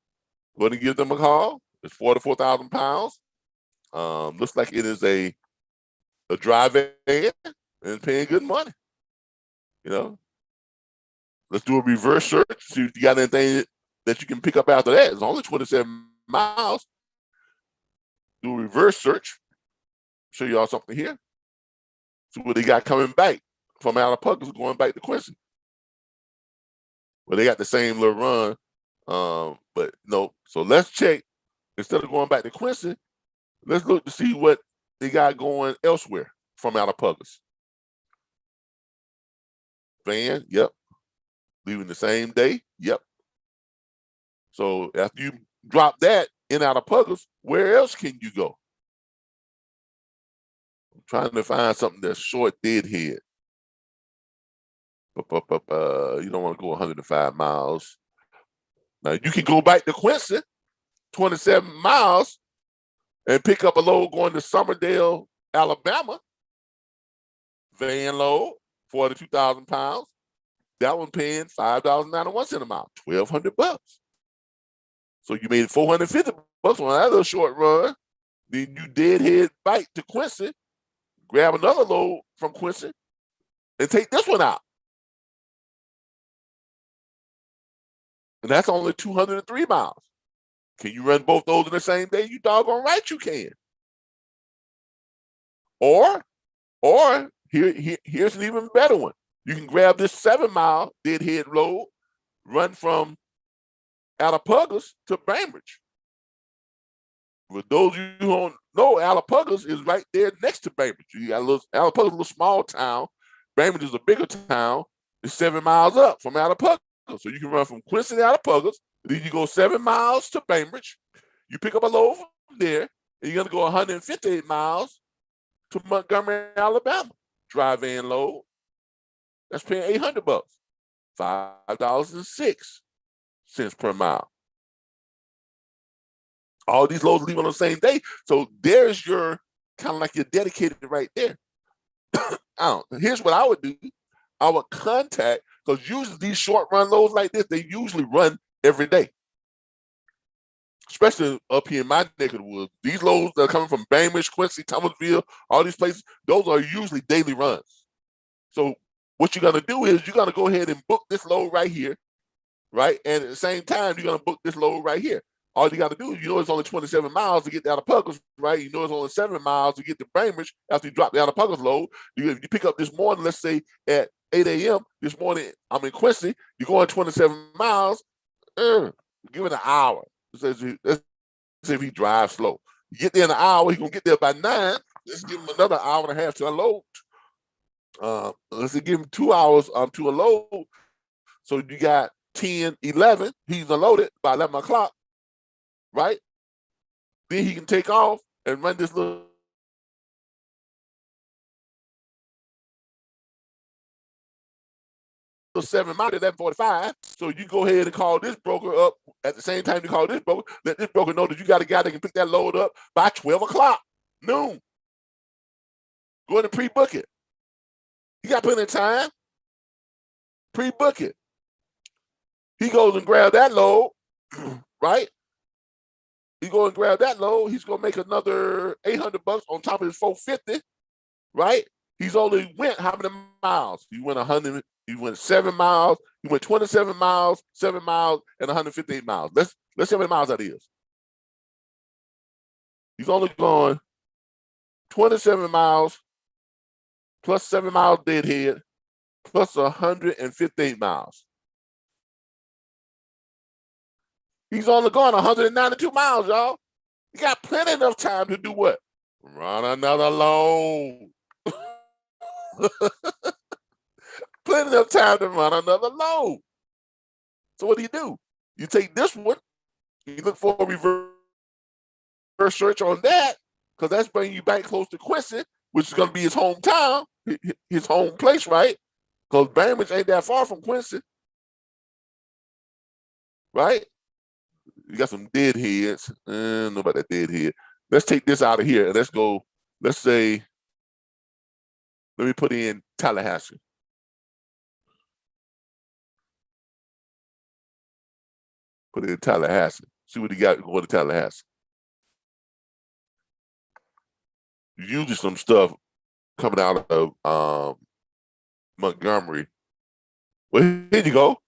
A: Going to give them a call. It's 4 to 4,000 pounds. Looks like it is a dry van and paying good money. Let's do a reverse search. See if you got anything that you can pick up after that. It's only 27 miles. Do a reverse search. Show y'all something here. See what they got coming back from Alapucas going back to Quincy. Well, they got the same little run, but no. So let's check. Instead of going back to Quincy, let's look to see what they got going elsewhere from Alapucas. Van, yep. Leaving the same day, yep. So after you drop that in Alapucas, where else can you go? I'm trying to find something that's short deadhead. You don't want to go 105 miles. Now you can go back to Quincy, 27 miles, and pick up a load going to Summerdale, Alabama. Van load, 42,000 pounds. That one paying $5.91 a mile, $1,200. So you made $450 on that little short run. Then you deadhead bike to Quincy, grab another load from Quincy, and take this one out. And that's only 203 miles. Can you run both those in the same day? You doggone right you can. Or here's an even better one. You can grab this 7-mile deadhead load, run from Alapucas to Bainbridge. For those of you who don't know, Alapucas is right there next to Bainbridge. You got Alapucas, a little small town. Bainbridge is a bigger town. It's 7 miles up from Alapucas. So you can run from Quincy to Alapucas. Then you go 7 miles to Bainbridge. You pick up a load from there, and you're going to go 158 miles to Montgomery, Alabama. Dry van load. That's paying $800, $5.06 per mile. All these loads leave on the same day. So there's your kind of like your dedicated right there. Here's what I would do. I would contact, because usually these short run loads like this, they usually run every day. Especially up here in my neck of the woods. These loads that are coming from Bainbridge, Quincy, Thomasville, all these places, those are usually daily runs. So what you're going to do is you're going to go ahead and book this load right here, right? And at the same time, you're going to book this load right here. All you got to do is, it's only 27 miles to get to Alapucas, right? It's only 7 miles to get to Bainbridge after you drop the Alapucas load. If you pick up this morning, let's say at 8 a.m. this morning, I'm in Quincy, you're going 27 miles, give it an hour. Let's say if he drives slow. You get there in an hour, he's going to get there by 9. Let's give him another hour and a half to unload. Let's give him 2 hours to unload. So you got 10, 11. He's unloaded by 11 o'clock, right? Then he can take off and run this little 7 miles at 11:45. So you go ahead and call this broker up at the same time you call this broker. Let this broker know that you got a guy that can pick that load up by 12 o'clock, noon. Go ahead and pre-book it. You got plenty of time. Pre-book it. He goes and grabs that load, right? He goes and grab that load. He's gonna make another $800 on top of his 450, right? He's only went how many miles? He went 100. He went 7 miles. He went 27 miles, 7 miles, and 158 miles. Let's see how many miles that is. He's only gone 27 miles plus 7 miles deadhead plus 158 miles. He's only gone 192 miles, y'all. You got plenty enough time to do what? Run another load. Plenty enough time to run another load. So what do? You take this one, you look for a reverse search on that, because that's bringing you back close to Quincy, which is going to be his hometown, his home place, right? Because Bainbridge ain't that far from Quincy, right? You got some deadheads. Know about that deadhead. Let's take this out of here and let's go. Let's say, let me put in Tallahassee. Put it in Tallahassee. See what he got going to Tallahassee. Usually some stuff coming out of Montgomery. Well, here you go.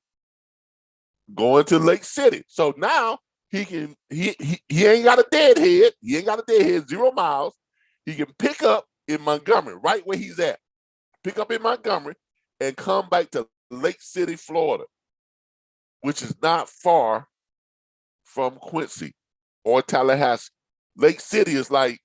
A: Going to Lake City. So now he ain't got a deadhead. He ain't got a deadhead, 0 miles. He can pick up in Montgomery, right where he's at. Pick up in Montgomery and come back to Lake City, Florida, which is not far from Quincy or Tallahassee. Lake City is like,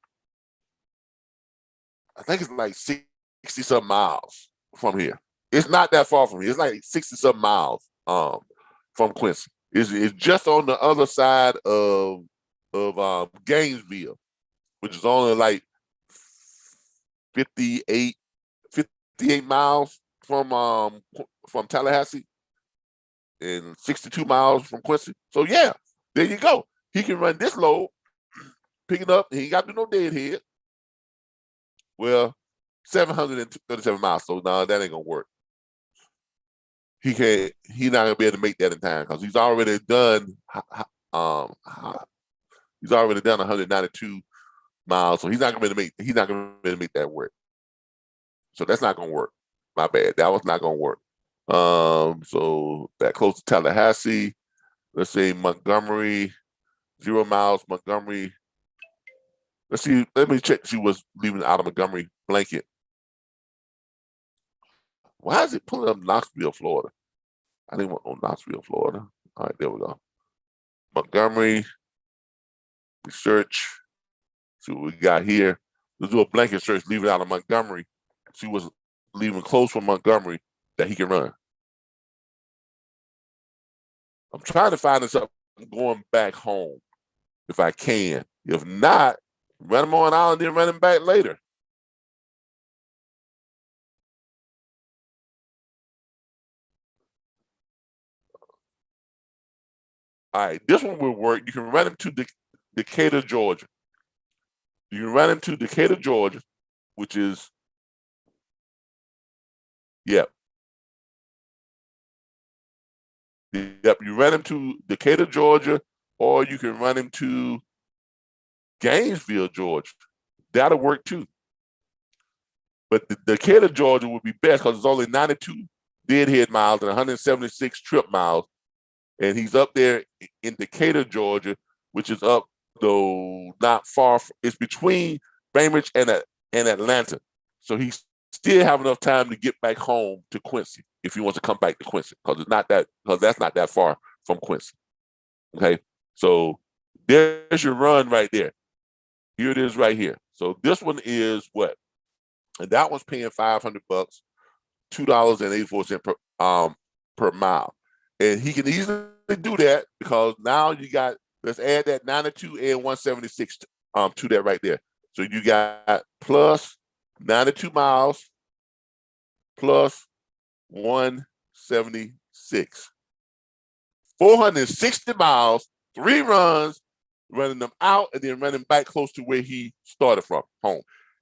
A: I think it's like 60-some miles from here. It's not that far from here. It's like 60-some miles from Quincy. It's just on the other side of Gainesville, which is only like 58 miles from Tallahassee and 62 miles from Quincy. So yeah, there you go. He can run this load, pick it up. He ain't got to do no deadhead. Well, 737 miles. So no, that ain't gonna work. He's not gonna be able to make that in time because he's already done 192 miles. So he's not gonna be able to make that work. So that's not gonna work. My bad. That was not gonna work. So that close to Tallahassee. Let's say Montgomery, 0 miles, Montgomery. Let's see. Let me check. She was leaving out of Montgomery blanket. Why is it pulling up Knoxville, Florida? I didn't want no Knoxville, Florida. All right, there we go. Montgomery, search. See what we got here. Let's do a blanket search, leave it out of Montgomery. She was leaving close from Montgomery that he can run. I'm trying to find this up. I'm going back home if I can. If not, run him on out and then run him back later. All right, this one will work. You can run him to Decatur, Georgia. You can run him to Decatur, Georgia, which is, yep. Yep, you run him to Decatur, Georgia, or you can run him to Gainesville, Georgia. That'll work too. But the Decatur, Georgia would be best because it's only 92 deadhead miles and 176 trip miles. And he's up there in Decatur, Georgia, which is up, though not far. It's between Bainbridge and Atlanta. So he still have enough time to get back home to Quincy if he wants to come back to Quincy, because that's not that far from Quincy. Okay, so there's your run right there. Here it is right here. So this one is what? And that one's paying $500, $2.84 per mile. And he can easily do that because now you got, let's add that 92 and 176 to that right there. So you got plus 92 miles plus 176. 460 miles, 3 runs, running them out and then running back close to where he started from, home.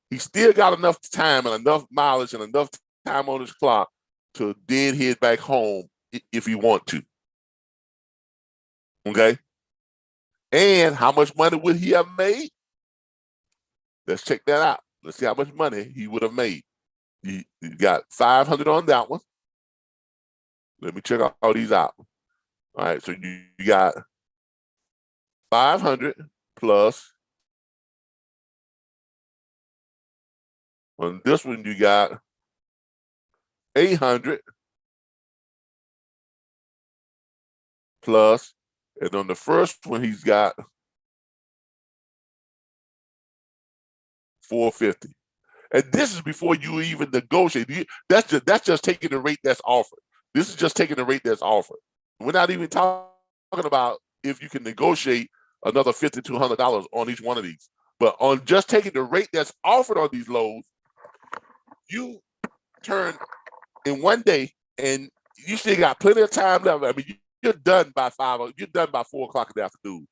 A: He still got enough time and enough mileage and enough time on his clock to then head back home if you want to. Okay? And how much money would he have made? Let's check that out. Let's see how much money he would have made. You got 500 on that one. Let me check all these out. All right, so you got 500 plus. On this one, you got 800 plus, and on the first one, he's got 450. And this is before you even negotiate. That's just taking the rate that's offered. This is just taking the rate that's offered. We're not even talking about if you can negotiate another $50 to $100 on each one of these. But on just taking the rate that's offered on these loads, you turn in one day, and you still got plenty of time left. I mean, you're done by 5. You're done by 4 o'clock in the afternoon,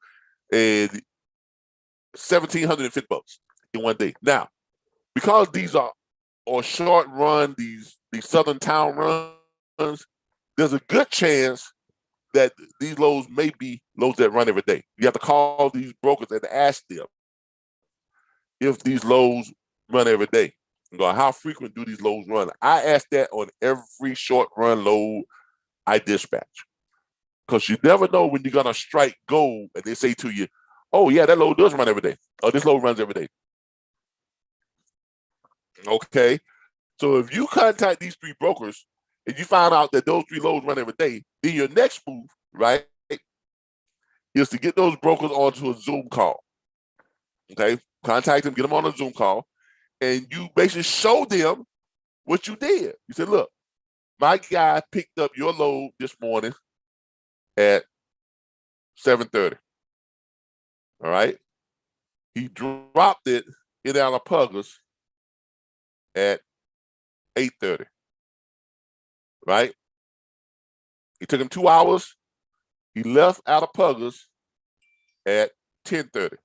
A: and $1,750 in one day. Now, because these are short run, these southern town runs, there's a good chance that these loads may be loads that run every day. You have to call these brokers and ask them if these loads run every day. Go, how frequent do these loads run? I ask that on every short run load I dispatch, because you never know when you're gonna strike gold and they say to you, "Oh yeah, that load does run every day. Oh, this load runs every day." Okay, so if you contact these 3 brokers and you find out that those 3 loads run every day, then your next move, right, is to get those brokers onto a Zoom call. Okay, contact them, get them on a Zoom call, and you basically show them what you did. You said, "Look, my guy picked up your load this morning at 7:30. All right, he dropped it in Alapagas at 8:30. Right? It took him 2 hours. He left Alapagas at 10:30,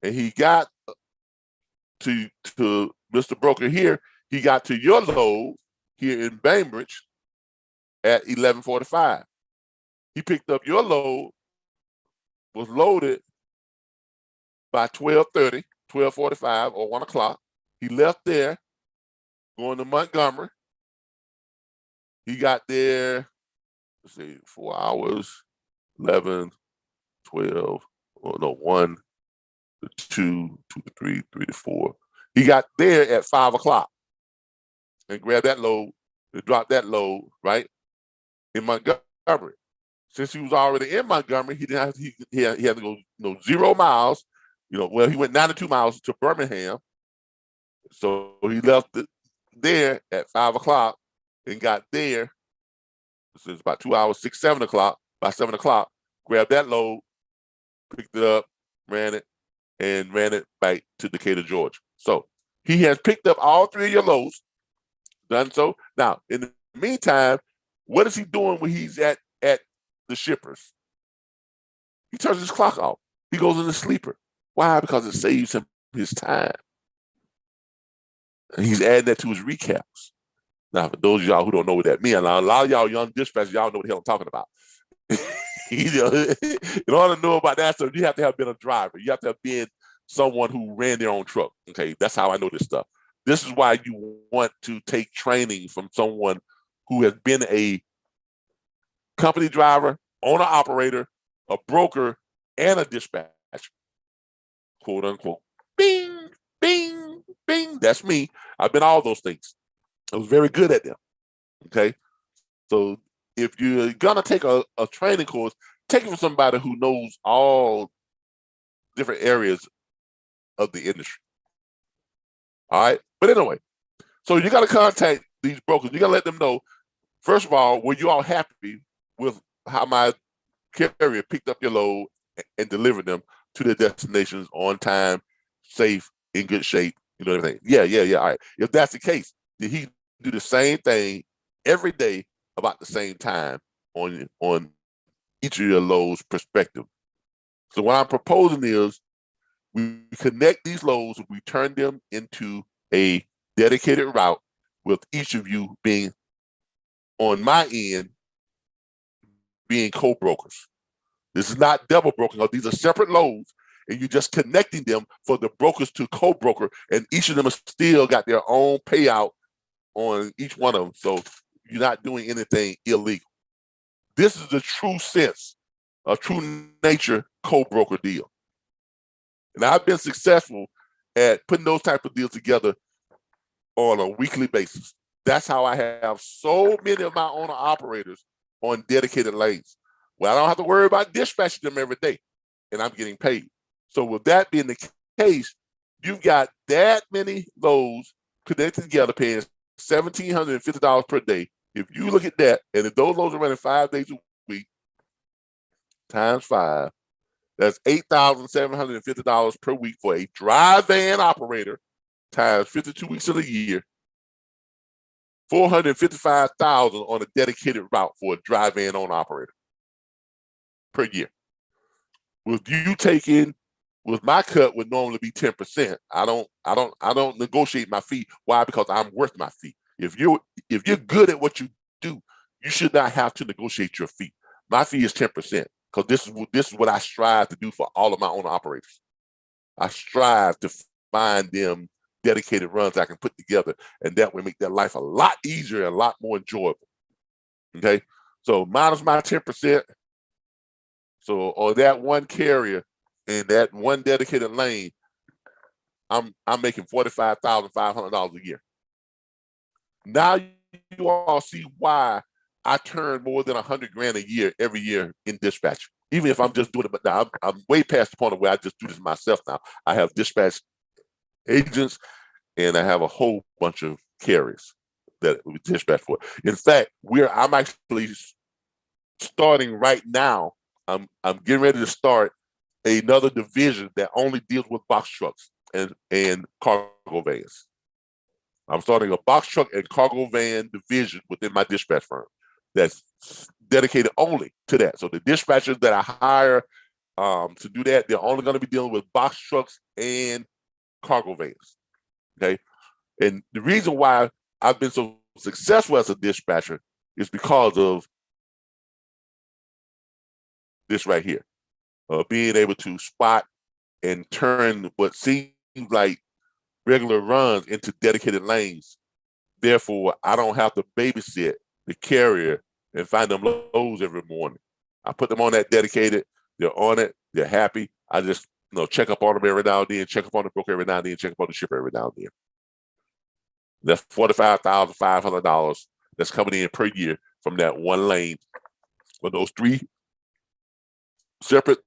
A: and he got to Mr. Broker here. He got to your load here in Bainbridge at 11:45. He picked up your load, was loaded by 12:30, 12:45, or 1 o'clock. He left there, going to Montgomery. He got there, let's see, 4 hours, 11, 12, oh no, 1 to 2, 2 to 3, 3 to 4. He got there at 5 o'clock and grabbed that load and dropped that load, right, in Montgomery. Since he was already in Montgomery, he didn't have to, he had to go 0 miles. Well, he went 92 miles to Birmingham. So he left it there at 5 o'clock and got there. So it's about 2 hours, 6, 7 o'clock. By 7 o'clock, grabbed that load, picked it up, ran it back to Decatur, Georgia. So he has picked up all 3 of your loads, done so. Now, in the meantime, what is he doing when he's at the shippers? He turns his clock off. He goes into sleeper. Why? Because it saves him his time. And he's adding that to his recaps. Now, for those of y'all who don't know what that means, a lot of y'all young dispatchers, y'all know what the hell I'm talking about. In order to know about that stuff, you have to have been a driver. You have to have been someone who ran their own truck. Okay, that's how I know this stuff. This is why you want to take training from someone who has been a company driver, owner operator, a broker, and a dispatcher. Quote unquote. Bing, bing, bing. That's me. I've been all those things. I was very good at them. Okay. So if you're gonna take a training course, take it from somebody who knows all different areas of the industry. All right. But anyway, so you got to contact these brokers. You got to let them know, first of all, were you all happy with how my carrier picked up your load and delivered them to their destinations on time, safe, in good shape, everything. Yeah. All right. If that's the case, did he do the same thing every day about the same time on each of your loads perspective? So what I'm proposing is we connect these loads, we turn them into a dedicated route with each of you being on my end being co-brokers. This is not double broking. These are separate loads, and you're just connecting them for the brokers to co-broker, and each of them has still got their own payout on each one of them. So you're not doing anything illegal. This is the true sense, a true nature co-broker deal. And I've been successful at putting those type of deals together on a weekly basis. That's how I have so many of my owner operators on dedicated lanes. Well, I don't have to worry about dispatching them every day, and I'm getting paid. So with that being the case, you've got that many loads connected together paying $1,750 per day. If you look at that, and if those loads are running 5 days a week, times 5, that's $8,750 per week for a dry van operator, times 52 weeks of the year, $455,000 on a dedicated route for a dry van owner operator per year. With you taking, with my cut would normally be 10%. I don't negotiate my fee. Why? Because I'm worth my fee. If you're good at what you do, you should not have to negotiate your fee. My fee is 10%, because this is what I strive to do for all of my owner operators. I strive to find them dedicated runs I can put together, and that will make their life a lot easier and a lot more enjoyable. Okay, so minus my 10%. So on that one carrier in that one dedicated lane, I'm making $45,500 a year. Now you all see why I turn more than $100,000 a year every year in dispatch. Even if I'm just doing it, but now I'm way past the point of where I just do this myself now. I have dispatch agents, and I have a whole bunch of carriers that we dispatch for. In fact, I'm actually starting right now. I'm getting ready to start another division that only deals with box trucks and cargo vans. I'm starting a box truck and cargo van division within my dispatch firm that's dedicated only to that. So the dispatchers that I hire to do that, they're only going to be dealing with box trucks and cargo vans. Okay. And the reason why I've been so successful as a dispatcher is because of this right here, being able to spot and turn what seems like regular runs into dedicated lanes. Therefore, I don't have to babysit the carrier and find them loads every morning. I put them on that dedicated. They're on it. They're happy. I just check up on them every now and then, check up on the broker every now and then, check up on the shipper every now and then. That's $45,500 that's coming in per year from that one lane. For those 3 separate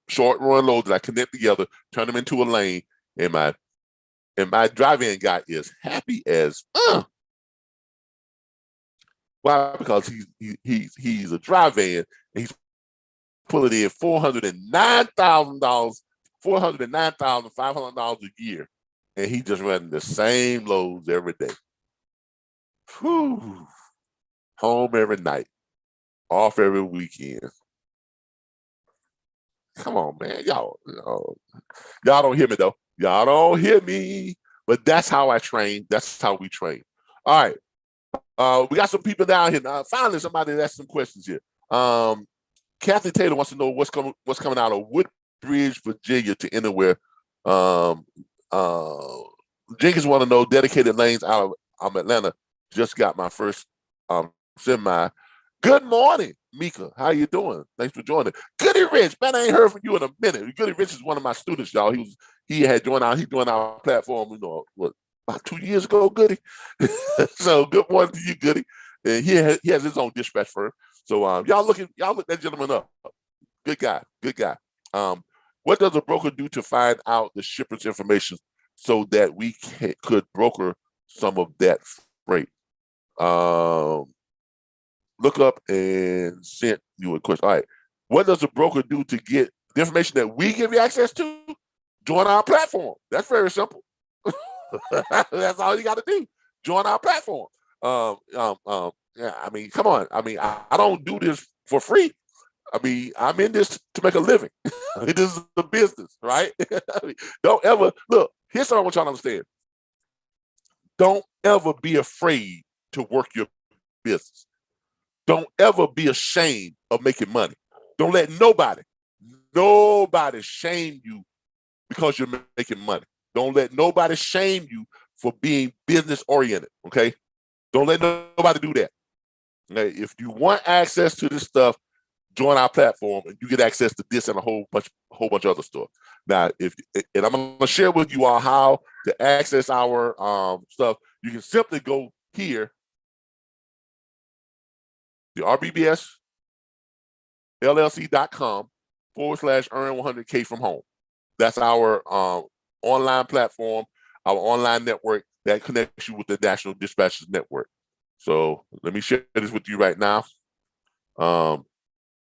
A: short run loads that I connect together, turn them into a lane, and my drive-in guy is happy as Why? Because he's a drive-in, and he's pulling in $409,500 a year, and he just running the same loads every day. Whew. Home every night, off every weekend. Come on, man, y'all don't hear me though. Y'all don't hear me, but that's how I train. That's how we train. All right. We got some people down here now. Finally, somebody asked some questions here. Kathy Taylor wants to know what's coming out of Woodbridge, Virginia to anywhere. Jenkins want to know dedicated lanes out of Atlanta. Just got my first semi. Good morning, Mika. How you doing? Thanks for joining. Goody Rich, man, I ain't heard from you in a minute. Goody Rich is one of my students, y'all. He joined our platform, about 2 years ago, Goody. So good morning to you, Goody. And he has his own dispatch firm. So y'all look that gentleman up. Good guy. What does a broker do to find out the shipper's information so that we could broker some of that freight? Look up and send you a question. All right. What does a broker do to get the information that we give you access to? Join our platform. That's very simple. That's all you got to do. Join our platform. Yeah, I mean, come on. I mean, I don't do this for free. I mean, I'm in this to make a living. This is a business, right? I mean, don't ever look. Here's what I want y'all to understand. Don't ever be afraid to work your business. Don't ever be ashamed of making money. Don't let nobody shame you because you're making money. Don't let nobody shame you for being business oriented. Okay. Don't let nobody do that. Okay? If you want access to this stuff, join our platform and you get access to this and a whole bunch of other stuff. Now, and I'm going to share with you all how to access our stuff. You can simply go here, the RBBS LLC.com/earn 100K from home. That's our online platform, our online network that connects you with the National Dispatchers Network. So let me share this with you right now.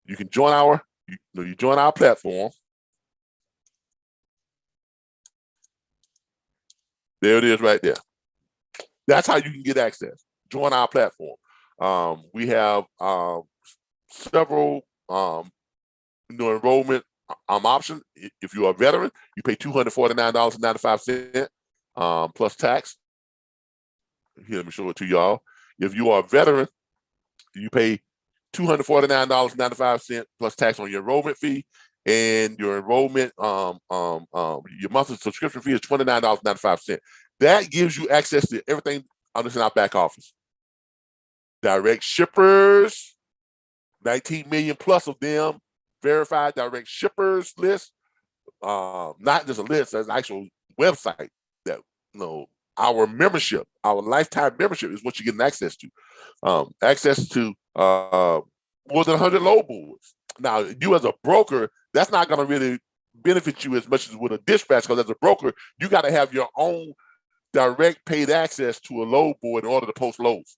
A: You can join our platform. There it is right there. That's how you can get access. Join our platform. We have several enrollment options. If you are a veteran, you pay $249.95 plus tax. Here, let me show it to y'all. If you are a veteran, you pay $249.95 plus tax on your enrollment fee, and your enrollment, your monthly subscription fee is $29.95. That gives you access to everything on this in our back office. Direct shippers, 19 million plus of them, verified direct shippers list. Not just a list, there's an actual website that, our membership, our lifetime membership is what you're getting access to. Access to more than 100 load boards. Now, you as a broker, that's not going to really benefit you as much as with a dispatch, because as a broker, you got to have your own direct paid access to a load board in order to post loads.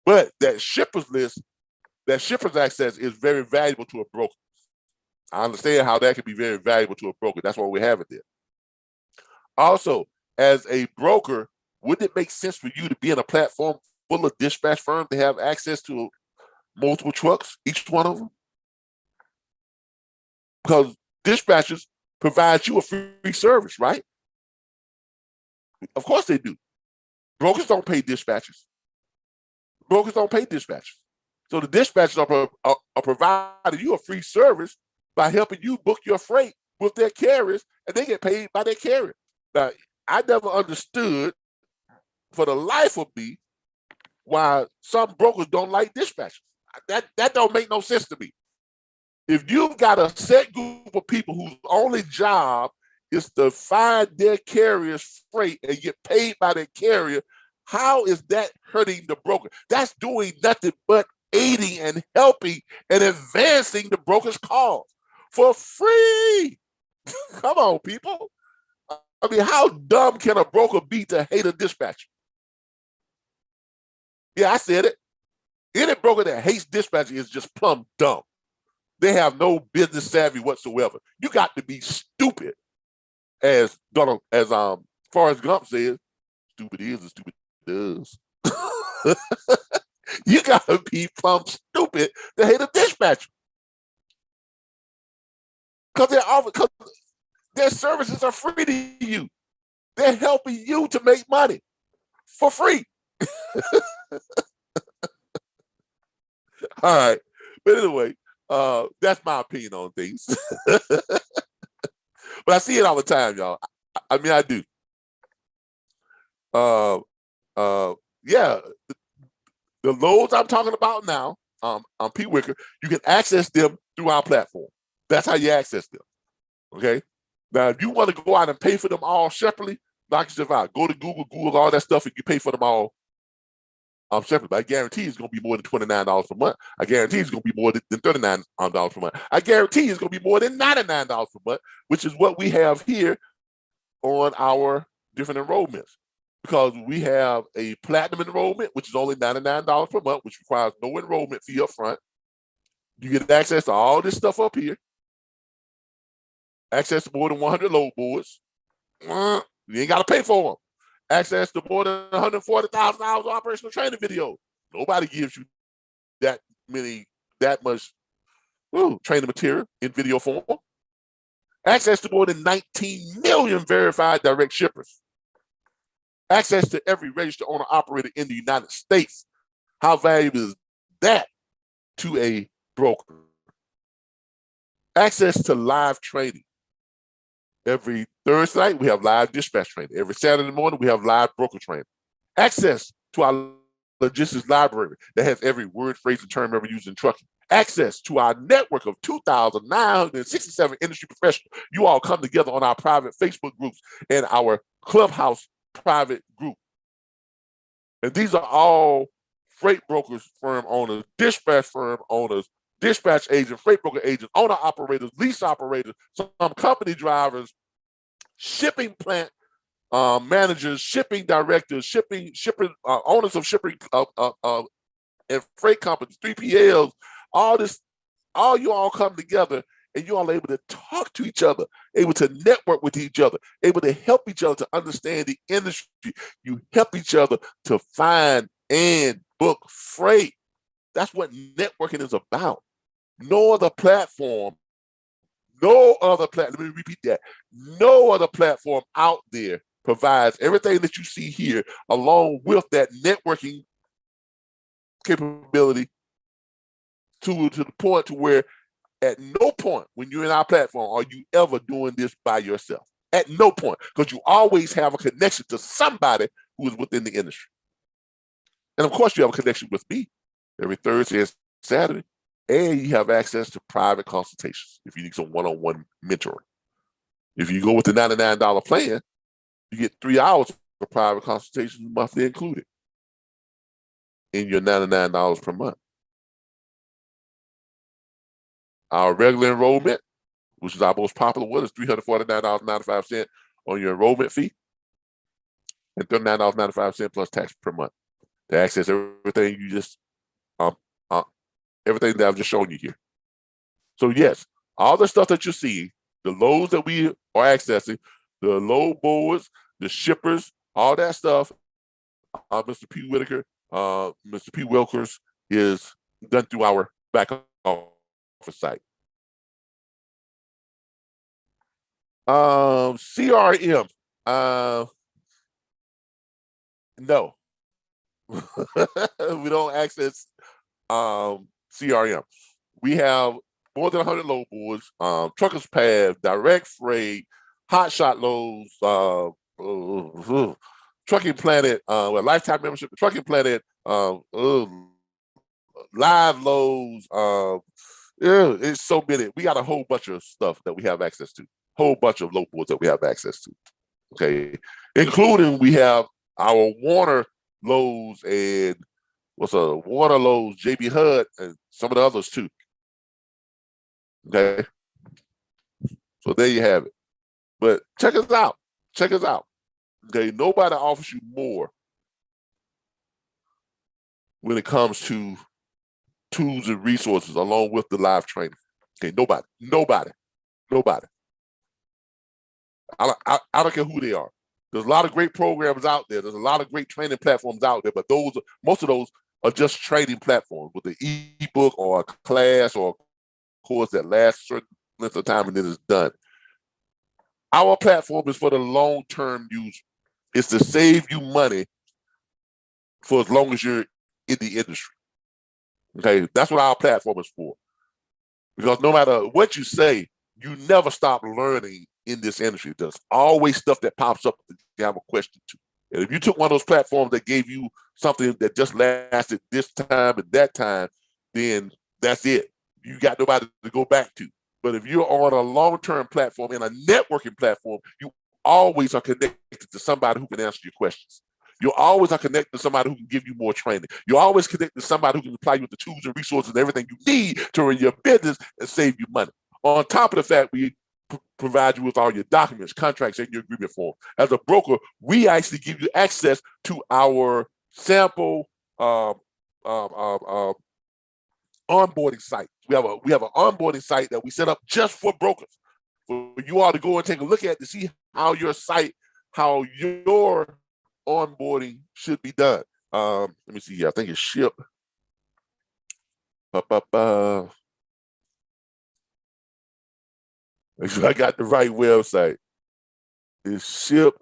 A: But that shippers list, that shippers access is very valuable to a broker. I understand how that can be very valuable to a broker. That's why we have it there. Also, as a broker, wouldn't it make sense for you to be in a platform full of dispatch firms to have access to multiple trucks, each one of them? Because dispatchers provide you a free service, right? Of course they do. Brokers don't pay dispatchers. Brokers don't pay dispatchers. So the dispatchers are providing you a free service by helping you book your freight with their carriers, and they get paid by their carrier. Now, I never understood for the life of me why some brokers don't like dispatchers. That don't make no sense to me. If you've got a set group of people whose only job is to find their carrier's freight and get paid by their carrier, how is that hurting the broker? That's doing nothing but aiding and helping and advancing the broker's cause for free. Come on, people. I mean, how dumb can a broker be to hate a dispatcher? Yeah, I said it. Any broker that hates dispatching is just plumb dumb. They have no business savvy whatsoever. You got to be stupid, as Forrest Gump says, stupid is and stupid does. You got to be plumb stupid to hate a dispatcher. Because their services are free to you. They're helping you to make money for free. All right. But anyway, that's my opinion on things. But I see it all the time, y'all. I mean, I do. Yeah, the loads I'm talking about now, on P. Wicker, you can access them through our platform. That's how you access them. Okay. Now, if you want to go out and pay for them all separately, knock yourself out. Go to Google all that stuff, and you pay for them all separately. I guarantee it's going to be more than $29 per month. I guarantee it's going to be more than $39 per month. I guarantee it's going to be more than $99 per month, which is what we have here on our different enrollments. Because we have a platinum enrollment, which is only $99 per month, which requires no enrollment fee up front. You get access to all this stuff up here. Access to more than 100 load boards. You ain't got to pay for them. Access to more than 140,000 hours of operational training videos. Nobody gives you that much training material in video form. Access to more than 19 million verified direct shippers. Access to every registered owner operator in the United States. How valuable is that to a broker? Access to live trading. Every Thursday night, we have live dispatch training. Every Saturday morning, we have live broker training. Access to our logistics library that has every word, phrase, and term ever used in trucking. Access to our network of 2,967 industry professionals. You all come together on our private Facebook groups and our Clubhouse private group. And these are all freight brokers, firm owners, dispatch firm owners, dispatch agents, freight broker agents, owner operators, lease operators, some company drivers, shipping plant managers, shipping directors, shipping owners of shipping and freight companies, 3PLs, all you all come together and you all are able to talk to each other, able to network with each other, able to help each other to understand the industry. You help each other to find and book freight. That's what networking is about. No other platform, let me repeat that. No other platform out there provides everything that you see here along with that networking capability to the point to where at no point when you're in our platform are you ever doing this by yourself. At no point, because you always have a connection to somebody who is within the industry. And of course, you have a connection with me every Thursday and Saturday, and you have access to private consultations if you need some one-on-one mentoring. If you go with the $99 plan, you get 3 hours of private consultations monthly included in your $99 per month. Our regular enrollment, which is our most popular one, is $349.95 on your enrollment fee and $39.95 plus tax per month to access everything you just everything that I've just shown you here. So yes, all the stuff that you're seeing, the loads that we are accessing, the load boards, the shippers, all that stuff, Mr. P. Whitaker, Mr. P. Wilkers, is done through our back office site. CRM, no. We don't access CRM. We have more than 100 load boards, Truckers Path, Direct Freight, Hotshot Loads, Trucking Planet, lifetime membership, Trucking Planet, Live Loads. It's so many. We got a whole bunch of stuff that we have access to. Whole bunch of load boards that we have access to. Okay, including we have our Warner Loads and Warner Loads, JB HUD, and some of the others too. Okay, so there you have it. But check us out. Check us out. Okay, nobody offers you more when it comes to tools and resources along with the live training. Okay, nobody. I don't care who they are. There's a lot of great programs out there. There's a lot of great training platforms out there, but most of those are just training platforms with an ebook or a class or a course that lasts a certain length of time and then it's done. Our platform is for the long-term user. It's to save you money for as long as you're in the industry. Okay, that's what our platform is for. Because no matter what you say, you never stop learning in this industry. There's always stuff that pops up that you have a question to. And if you took one of those platforms that gave you something that just lasted this time and that time, then that's it. You got nobody to go back to. But if you're on a long-term platform and a networking platform, you always are connected to somebody who can answer your questions. You always are connected to somebody who can give you more training. You're always connected to somebody who can supply you with the tools and resources and everything you need to run your business and save you money. On top of the fact, we provide you with all your documents, contracts, and your agreement form. As a broker, we actually give you access to our sample onboarding site. We have an onboarding site that we set up just for brokers, for you all to go and take a look at to see how your onboarding should be done. Let me see here. I think it's ship. Make sure I got the right website. It's ship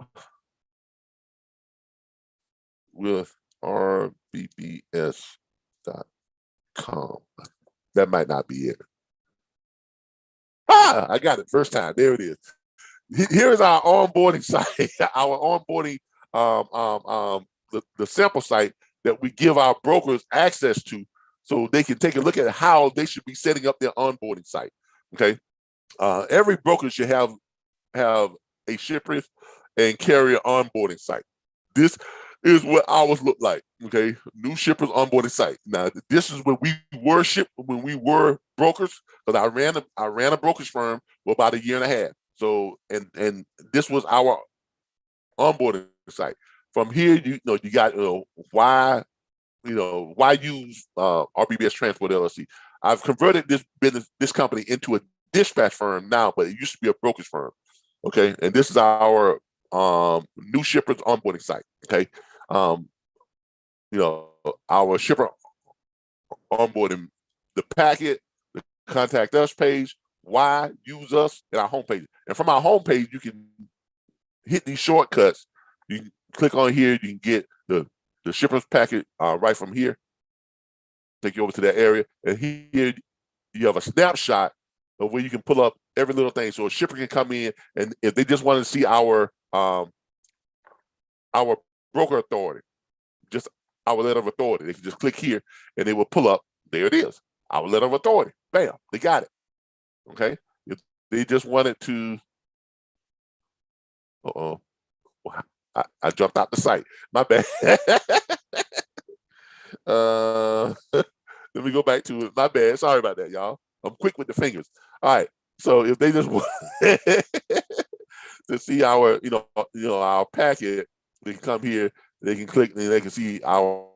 A: with RBBS. That might not be it. I got it first time. There it is. Here is our onboarding site, our onboarding, the sample site that we give our brokers access to so they can take a look at how they should be setting up their onboarding site. Okay. Every broker should have a shippers and carrier onboarding site. This is what ours look like. Okay, new shippers onboarding site. Now, this is when we were brokers, because I ran a brokerage firm for about a year and a half. So, and this was our onboarding site. From here, you got why use RBBS Transport LLC. I've converted this company into a dispatch firm now, but it used to be a brokerage firm. Okay, and this is our new shippers onboarding site. Okay, our shipper onboarding, the packet, the contact us page, why use us, and our homepage. And from our homepage, you can hit these shortcuts. You can click on here. You can get the shipper's packet right from here. Take you over to that area, and here you have a snapshot of where you can pull up every little thing. So a shipper can come in, and if they just want to see our broker authority, just our letter of authority, they can just click here, and they will pull up. There it is, our letter of authority. Bam, they got it. Okay, if they just wanted to, I jumped out the site. My bad. Let me go back to it. My bad. Sorry about that, y'all. I'm quick with the fingers. All right. So if they just want to see our, our packet, they can come here. They can click, and they can see our,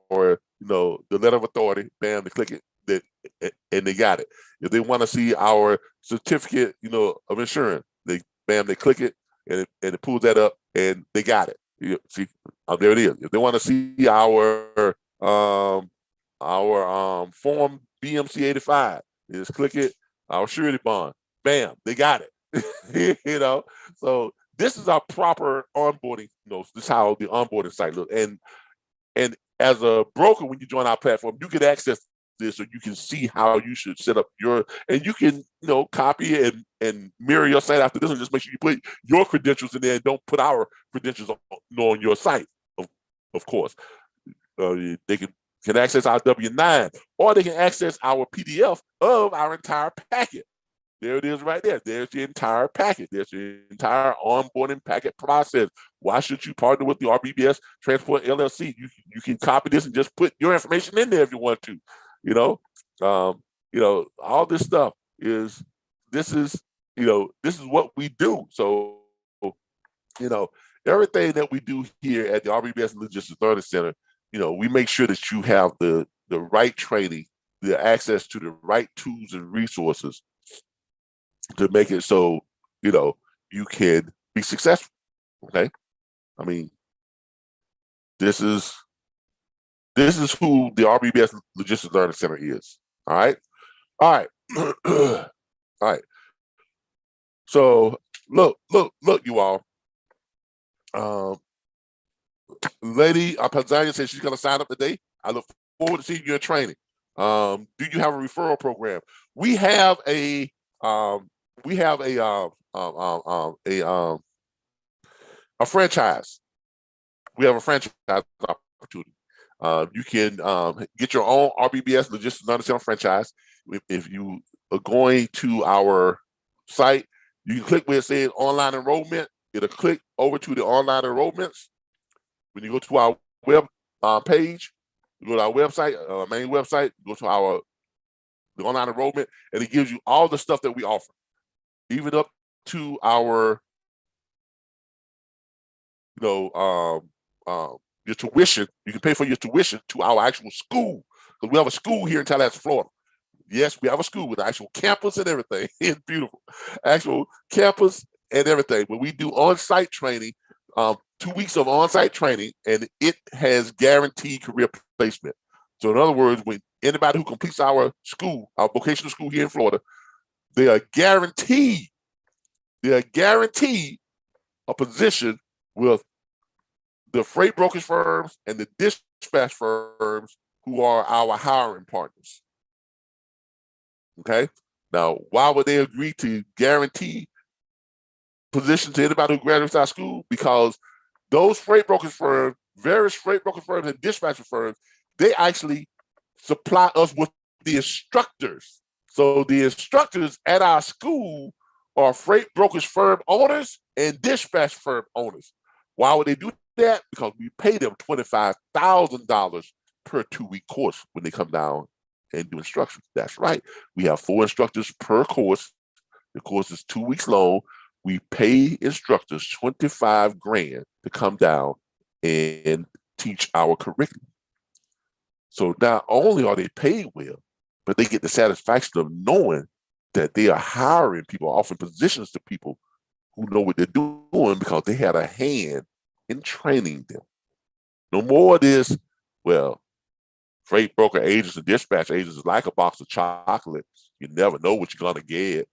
A: the letter of authority. Bam, they click it, and they got it. If they want to see our certificate, of insurance, they click it, and it pulls that up, and they got it. See, there it is. If they want to see our form BMC 85, they just click it. Our surety bond, bam, they got it. So this is our proper onboarding. This is how the onboarding site looks. And as a broker, when you join our platform, you get access to this, so you can see how you should set up and you can copy it and mirror your site after this, and just make sure you put your credentials in there and don't put our credentials on your site. Of course, they can access our W-9, or they can access our PDF of our entire packet. There it is right there. There's the entire packet. There's the entire onboarding packet process. Why should you partner with the RBBS Transport LLC? You can copy this and just put your information in there if you want to. All this stuff is what we do. So, everything that we do here at the RBBS Logistics Learning Center, we make sure that you have the right training, the access to the right tools and resources to make it so, you can be successful. Okay. I mean, this is who the RBBS Logistics Learning Center is. All right. All right. All right. So look, you all. Lady Panzania says she's going to sign up today. I look forward to seeing you in training. Do you have a referral program? We have a franchise. We have a franchise opportunity. You can get your own RBBS Logistics Learning Center franchise. If you are going to our site, you can click where it says online enrollment. It'll click over to the online enrollments. When you go to our web page, you go to our website, main website, go to the online enrollment, and it gives you all the stuff that we offer, even up to our, your tuition. You can pay for your tuition to our actual school, because we have a school here in Tallahassee, Florida. Yes, we have a school with an actual campus and everything. It's beautiful, actual campus and everything. But we do on-site training, 2 weeks of on-site training, and it has guaranteed career placement. So in other words, when anybody who completes our school, our vocational school here in Florida, they are guaranteed a position with the freight brokerage firms and the dispatch firms who are our hiring partners. Okay. Now, why would they agree to guarantee positions to anybody who graduates out of school? Because those freight brokerage firms, various freight broker firms and dispatcher firms, they actually supply us with the instructors. So the instructors at our school are freight brokerage firm owners and dispatch firm owners. Why would they do that? Because we pay them $25,000 per 2-week course when they come down and do instructions. That's right. We have 4 instructors per course. The course is 2 weeks long. We pay instructors $25,000 to come down and teach our curriculum. So not only are they paid well, but they get the satisfaction of knowing that they are hiring people, offering positions to people who know what they're doing because they had a hand in training them. No more of this, well, freight broker agents and dispatch agents is like a box of chocolates. You never know what you're going to get.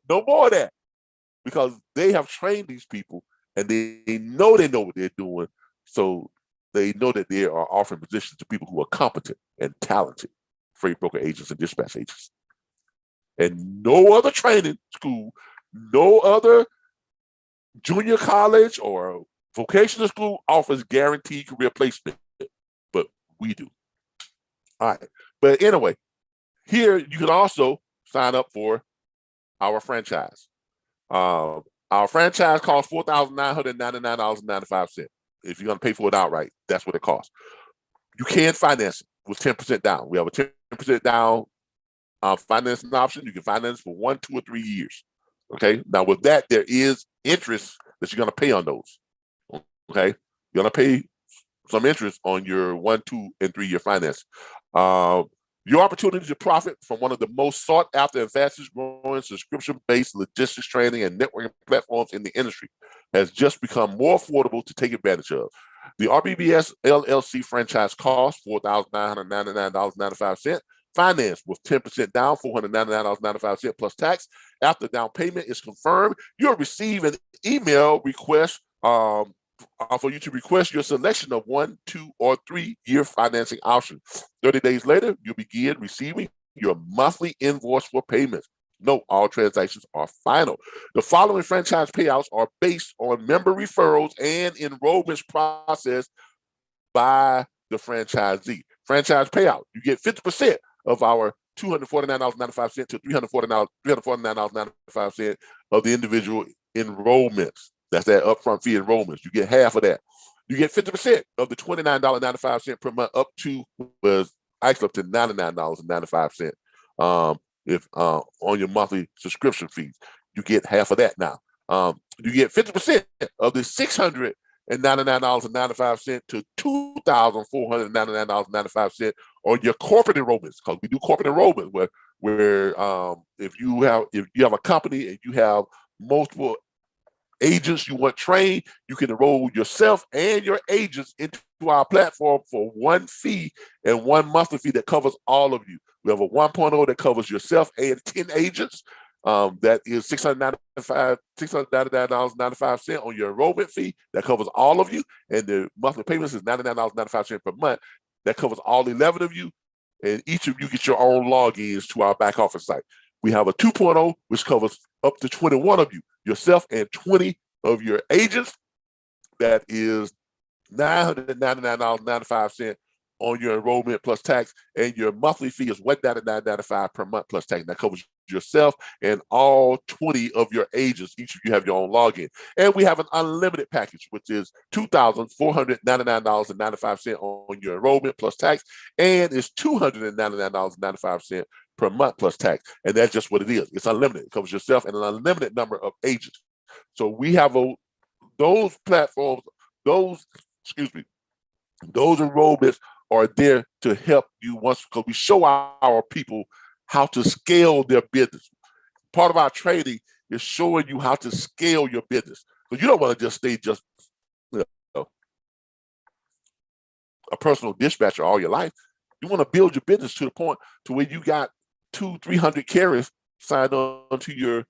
A: No more of that, because they have trained these people and they know what they're doing. So they know that they are offering positions to people who are competent and talented freight broker agents and dispatch agents. And no other training school, no other junior college or vocational school offers guaranteed career placement, but we do. All right. But anyway, here you can also sign up for our franchise. Our franchise costs $4,999.95. If you're going to pay for it outright, that's what it costs. You can finance it with 10% down. We have a 10% down financing option. You can finance for 1, 2, or 3 years. Okay. Now with that, there is interest that you're going to pay on those. Okay. You're going to pay some interest on your 1, 2, and 3 year finance. Your opportunity to profit from one of the most sought after and fastest growing subscription-based logistics training and networking platforms in the industry has just become more affordable to take advantage of. The RBBS LLC franchise costs $4,999.95. Finance with 10% down, $499.95 plus tax. After down payment is confirmed, you'll receive an email request for you to request your selection of 1, 2, or 3 year financing options. 30 days later, you'll begin receiving your monthly invoice for payments. Note, all transactions are final. The following franchise payouts are based on member referrals and enrollments processed by the franchisee. Franchise payout, you get 50% of our $249.95 to $349.95 of the individual enrollments. That's that upfront fee enrollments. You get half of that. You get 50% of the $29.95 per month up to $99.95. If on your monthly subscription fees, you get half of that now. You get 50% of the $699.95 to $2,499.95 on your corporate enrollments, because we do corporate enrollment where if you have a company and you have multiple agents you want trained, you can enroll yourself and your agents into our platform for one fee and one monthly fee that covers all of you. We have a 1.0 that covers yourself and 10 agents. That is $699.95 on your enrollment fee that covers all of you, and the monthly payments is $99.95 per month that covers all 11 of you, and each of you get your own logins to our back office site. We have a 2.0 which covers up to 21 of you, yourself and 20 of your agents. That is $999.95 on your enrollment plus tax, and your monthly fee is $199.95 per month plus tax. That covers yourself and all 20 of your agents. Each of you have your own login. And we have an unlimited package, which is $2,499.95 on your enrollment plus tax, and it's $299.95 per month plus tax. And that's just what it is. It's unlimited. It covers yourself and an unlimited number of agents. So we have those platforms, those enrollments are there to help you because we show our people how to scale their business. Part of our training is showing you how to scale your business. Because you don't want to just stay a personal dispatcher all your life. You want to build your business to the point to where you got 200-300 carriers signed on to your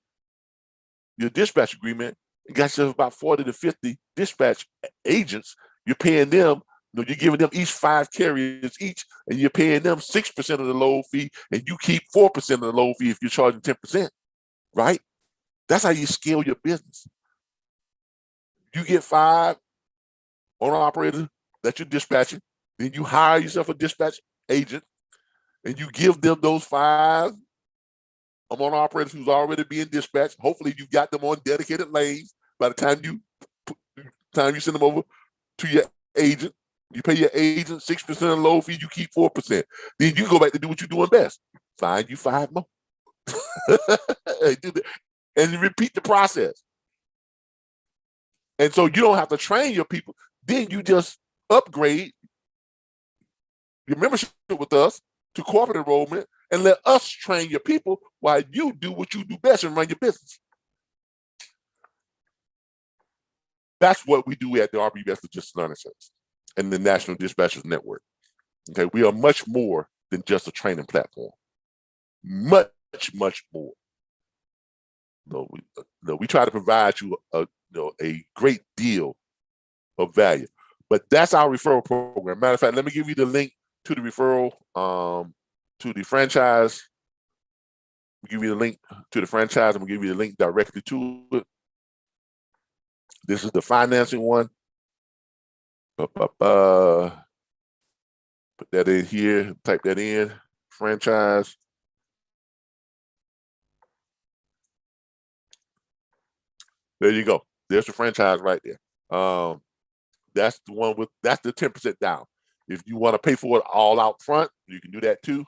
A: dispatch agreement. You got you about 40 to 50 dispatch agents. You're paying them you're giving them each 5 carriers each, and you're paying them 6% of the load fee, and you keep 4% of the load fee if you're charging 10%, right? That's how you scale your business. You get 5 owner operators that you're dispatching, then you hire yourself a dispatch agent, and you give them those 5 owner operators who's already being dispatched. Hopefully, you've got them on dedicated lanes by the time you send them over to your agent. You pay your agent 6% of the load fee, you keep 4%. Then you go back to do what you're doing best. Find you 5 more. And you repeat the process. And so you don't have to train your people. Then you just upgrade your membership with us to corporate enrollment and let us train your people while you do what you do best and run your business. That's what we do at the RBBS Logistics Learning Centers and the National Dispatchers Network. Okay, we are much more than just a training platform. Much, much more. We try to provide you a great deal of value. But that's our referral program. Matter of fact, let me give you the link to the referral to the franchise. We'll give you the link to the franchise, and we'll give you the link directly to it. This is the financing one. Put that in here, type that in, franchise. There you go. There's the franchise right there. That's the one that's the 10% down. If you want to pay for it all out front, you can do that too.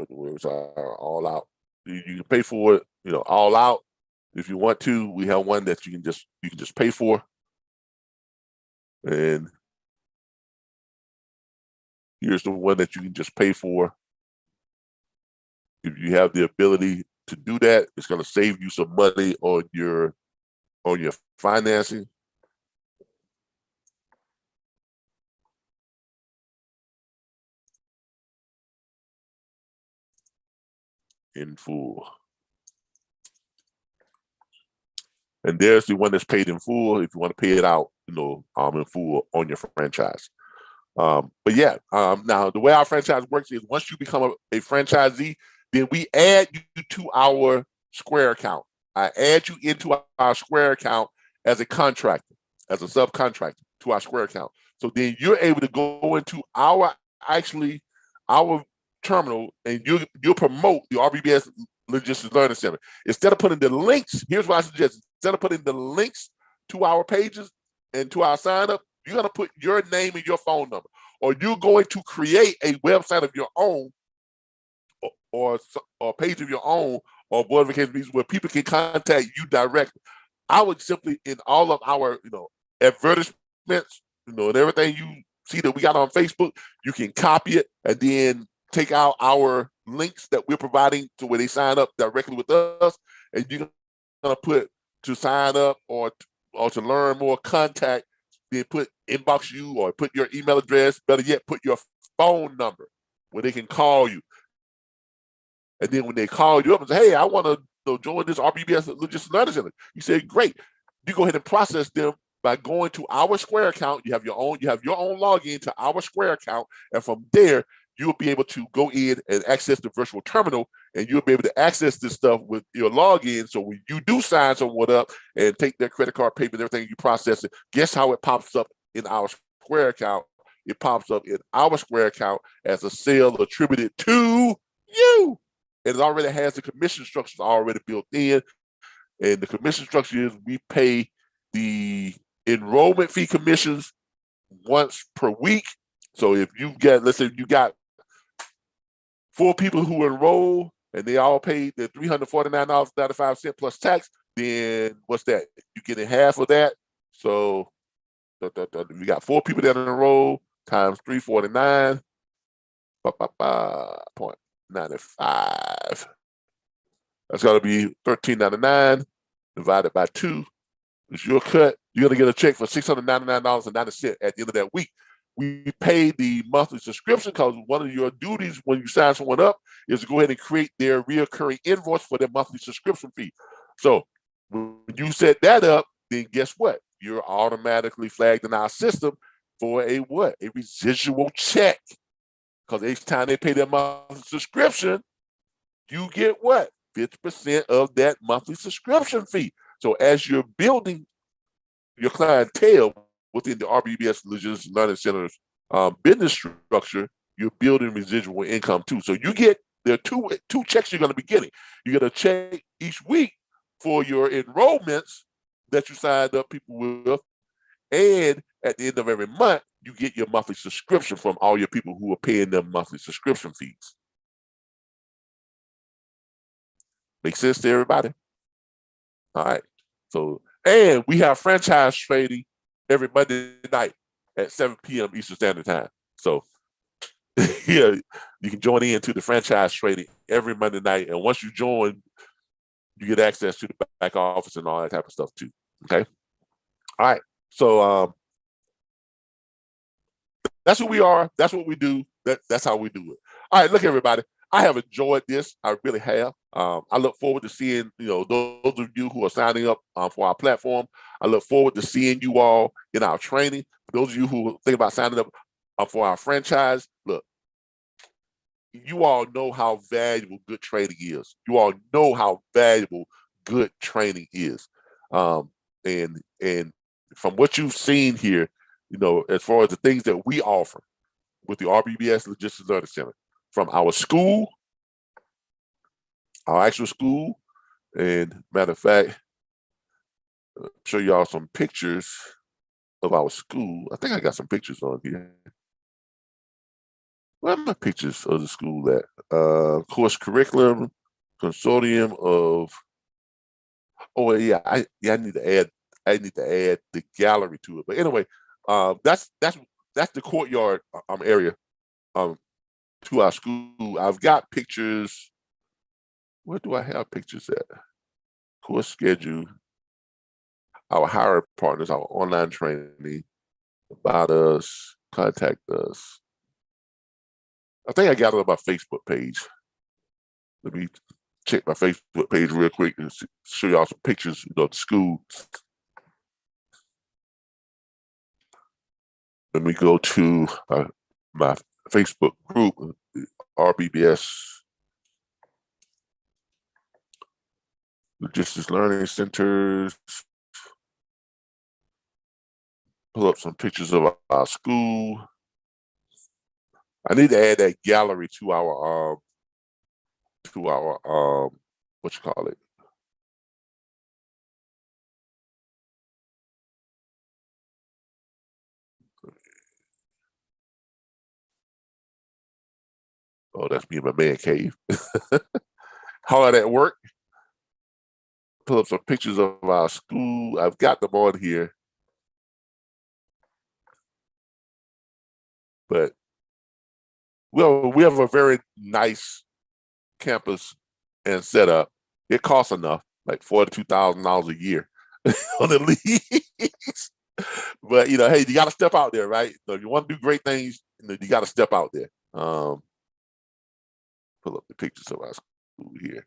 A: Where's our all out? You can pay for it, all out. If you want to, we have one that you can just pay for. And here's the one that you can just pay for. If you have the ability to do that, it's going to save you some money on your financing. In full. And there's the one that's paid in full if you want to pay it out, in full on your franchise. But yeah, now the way our franchise works is once you become a franchisee, then we add you to our Square account. I add you into our Square account as a contractor, as a subcontractor to our Square account. So then you're able to go into our terminal, and you'll promote the RBBS Logistics Learning Center. Instead of putting the links, here's what I suggest. Instead of putting the links to our pages and to our sign up, you're going to put your name and your phone number, or you're going to create a website of your own or a page of your own, or whatever case means, where people can contact you directly. I would simply, in all of our advertisements, and everything you see that we got on Facebook, you can copy it and then take out our links that we're providing to where they sign up directly with us, and you're gonna put to sign up or to learn more, contact, then put inbox you or put your email address, better yet, put your phone number where they can call you. And then when they call you up and say, hey, I want to join this RBBS Logistics Learning Center, you say, great. You go ahead and process them by going to our Square account. You have your own login to our Square account, and from there, you'll be able to go in and access the virtual terminal, and you'll be able to access this stuff with your login. So when you do sign someone up and take their credit card payment, everything, you process it, guess how it pops up in our Square account? It pops up in our Square account as a sale attributed to you. And it already has the commission structures already built in. And the commission structure is we pay the enrollment fee commissions once per week. So if you get, let's say you got 4 people who enroll and they all paid the $349.95 plus tax, then what's that? You're getting half of that. So we got 4 people that enroll times $349, 0.95. That's got to be $13.99 divided by 2. It's your cut. You're going to get a check for $699.90 at the end of that week. We pay the monthly subscription because one of your duties when you sign someone up is to go ahead and create their reoccurring invoice for their monthly subscription fee. So when you set that up, then guess what? you're automatically flagged in our system for a what? A residual check. Because each time they pay their monthly subscription, you get what? 50% of that monthly subscription fee. So as you're building your clientele within the RBBS Logistics Learning Center's business structure, you're building residual income too. So there are two checks you're going to be getting. You get a check each week for your enrollments that you signed up people with, and at the end of every month, you get your monthly subscription from all your people who are paying them monthly subscription fees. Make sense to everybody? All right. So, and we have franchise trading every Monday night at 7 p.m. Eastern Standard Time. So, yeah, you can join into the franchise trading every Monday night. And once you join, you get access to the back office and all that type of stuff too. Okay. All right. So that's who we are. That's what we do. That's how we do it. All right, look, everybody. I have enjoyed this. I really have. I look forward to seeing, those of you who are signing up for our platform. I look forward to seeing you all in our training. For those of you who think about signing up for our franchise, look, you all know how valuable good training is. You all know how valuable good training is. And from what you've seen here, as far as the things that we offer with the RBBS Logistics Learning Center, from our school, our actual school, and matter of fact, I'll show y'all some pictures of our school. I think I got some pictures on here. Where are my pictures of the school at? Course curriculum, consortium of. Oh yeah, I need to add the gallery to it. But anyway, that's the courtyard area to our school. I've got pictures. Where do I have pictures at? Course schedule, our hiring partners, our online training, about us, contact us. I think I got it on my Facebook page. Let me check my Facebook page real quick and show y'all some pictures of the school. Let me go to my Facebook group, RBBS Logistics Learning Centers. Pull up some pictures of our school. I need to add that gallery to our what you call it? Oh, that's me in my man cave. How that work? Pull up some pictures of our school. I've got them on here. But we have a very nice campus and setup. It costs enough, like $42,000 a year on the lease. But hey, you got to step out there, right? So if you want to do great things, you got to step out there. Pull up the pictures of our school here.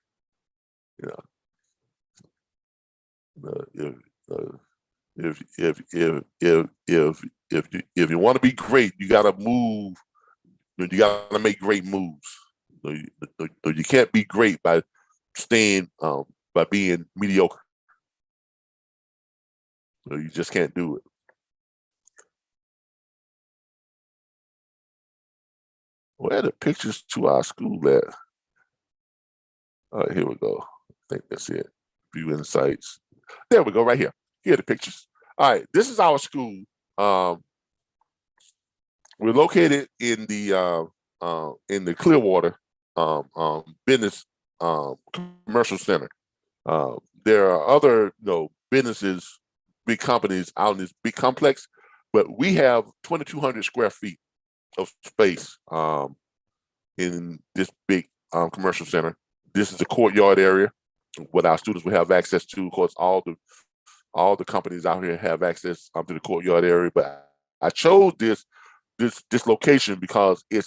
A: If you want to be great, you got to move. You got to make great moves. You can't be great by by being mediocre. So you just can't do it. Where are the pictures to our school at? All right, here we go. I think that's it. View insights. There we go, right here. Here are the pictures. All right, this is our school. We're located in the Clearwater business commercial center. There are other businesses, big companies out in this big complex, but we have 2,200 square feet of space in this big commercial center. This is the courtyard area. What our students will have access to. Of course, all the companies out here have access to the courtyard area. But I chose this location because it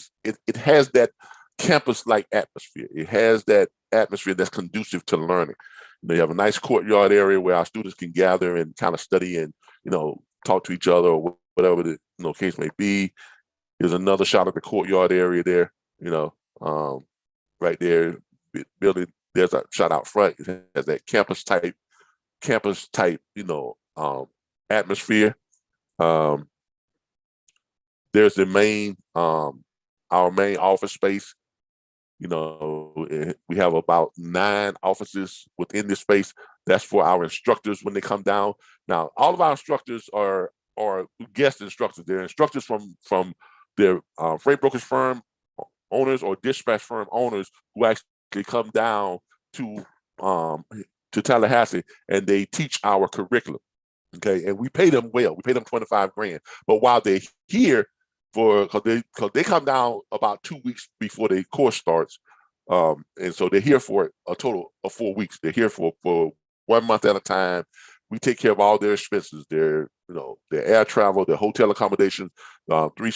A: has that campus-like atmosphere. It has that atmosphere that's conducive to learning. They have a nice courtyard area where our students can gather and kind of study and, talk to each other or whatever the case may be. Here's another shot of the courtyard area there, right there, building. There's a shot out front. It has that campus type, atmosphere. There's the main, our main office space. We have about 9 offices within this space. That's for our instructors when they come down. Now, all of our instructors are guest instructors. They're instructors from their freight brokerage firm owners or dispatch firm owners who actually come down to Tallahassee, and they teach our curriculum. Okay, and we pay them well. We pay them $25,000. But while they're here, because they come down about 2 weeks before the course starts, and so they're here for a total of 4 weeks. They're here for 1 month at a time. We take care of all their expenses, their air travel, their hotel accommodations, three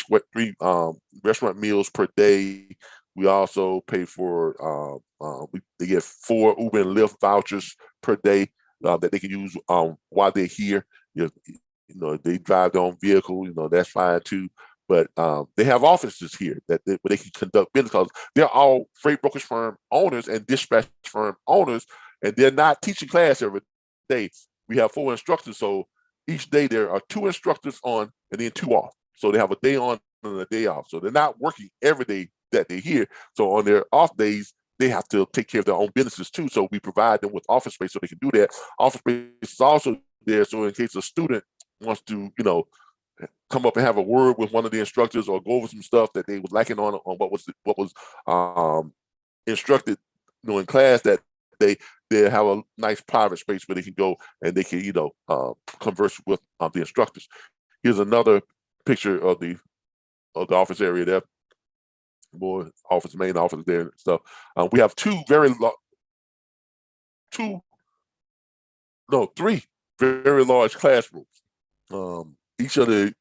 A: restaurant meals per day. We also pay for they get 4 Uber and Lyft vouchers per day that they can use while they're here. They drive their own vehicle, that's fine too. But they have offices here where they can conduct business, because they're all freight brokerage firm owners and dispatch firm owners, and they're not teaching class every day. We have 4 instructors, so each day there are 2 instructors on and then 2 off. So they have a day on and a day off. So they're not working every day that they're here. So on their off days, they have to take care of their own businesses too. So we provide them with office space so they can do that. Office space is also there, so in case a student wants to, come up and have a word with one of the instructors or go over some stuff that they was lacking on what was instructed, in class, that they have a nice private space where they can go and they can, converse with the instructors. Here's another picture of the office area there. More office, main office there and stuff. We have 3 very large classrooms. Each of the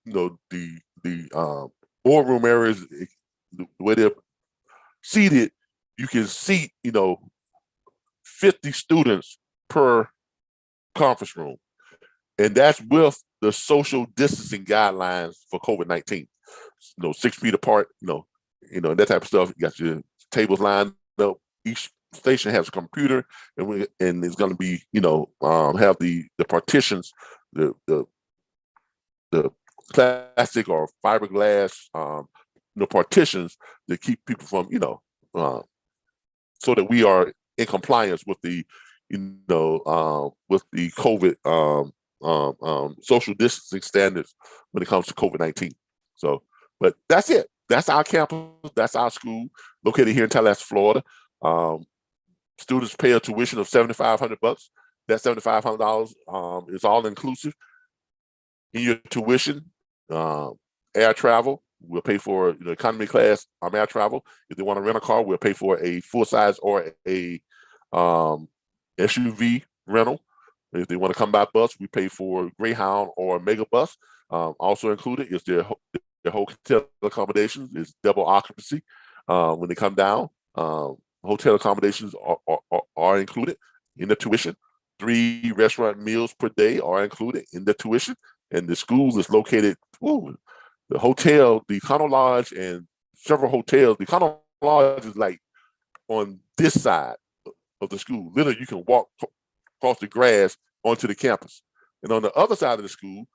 A: boardroom areas, the way they're seated, you can seat 50 students per conference room, and that's with the social distancing guidelines for COVID-19. 6 feet apart, that type of stuff. You got your tables lined up. Each station has a computer, and it's going to be, have the partitions, the plastic or fiberglass, partitions to keep people from, so that we are in compliance with the, with the COVID social distancing standards when it comes to COVID-19. So, but that's it. That's our campus. That's our school, located here in Tallahassee, Florida. Students pay a tuition of $7,500. That $7,500 is all inclusive in your tuition. Air travel, we'll pay for economy class air travel. If they want to rent a car, we'll pay for a full size or a SUV rental. If they want to come by bus, we pay for Greyhound or a mega bus. Also included is their hotel accommodations. Is double occupancy when they come down. Hotel accommodations are included in the tuition. 3 restaurant meals per day are included in the tuition. And the school is located, the hotel, the Econo Lodge, and several hotels. The Econo Lodge is like on this side of the school. Literally, you can walk across the grass onto the campus. And on the other side of the school,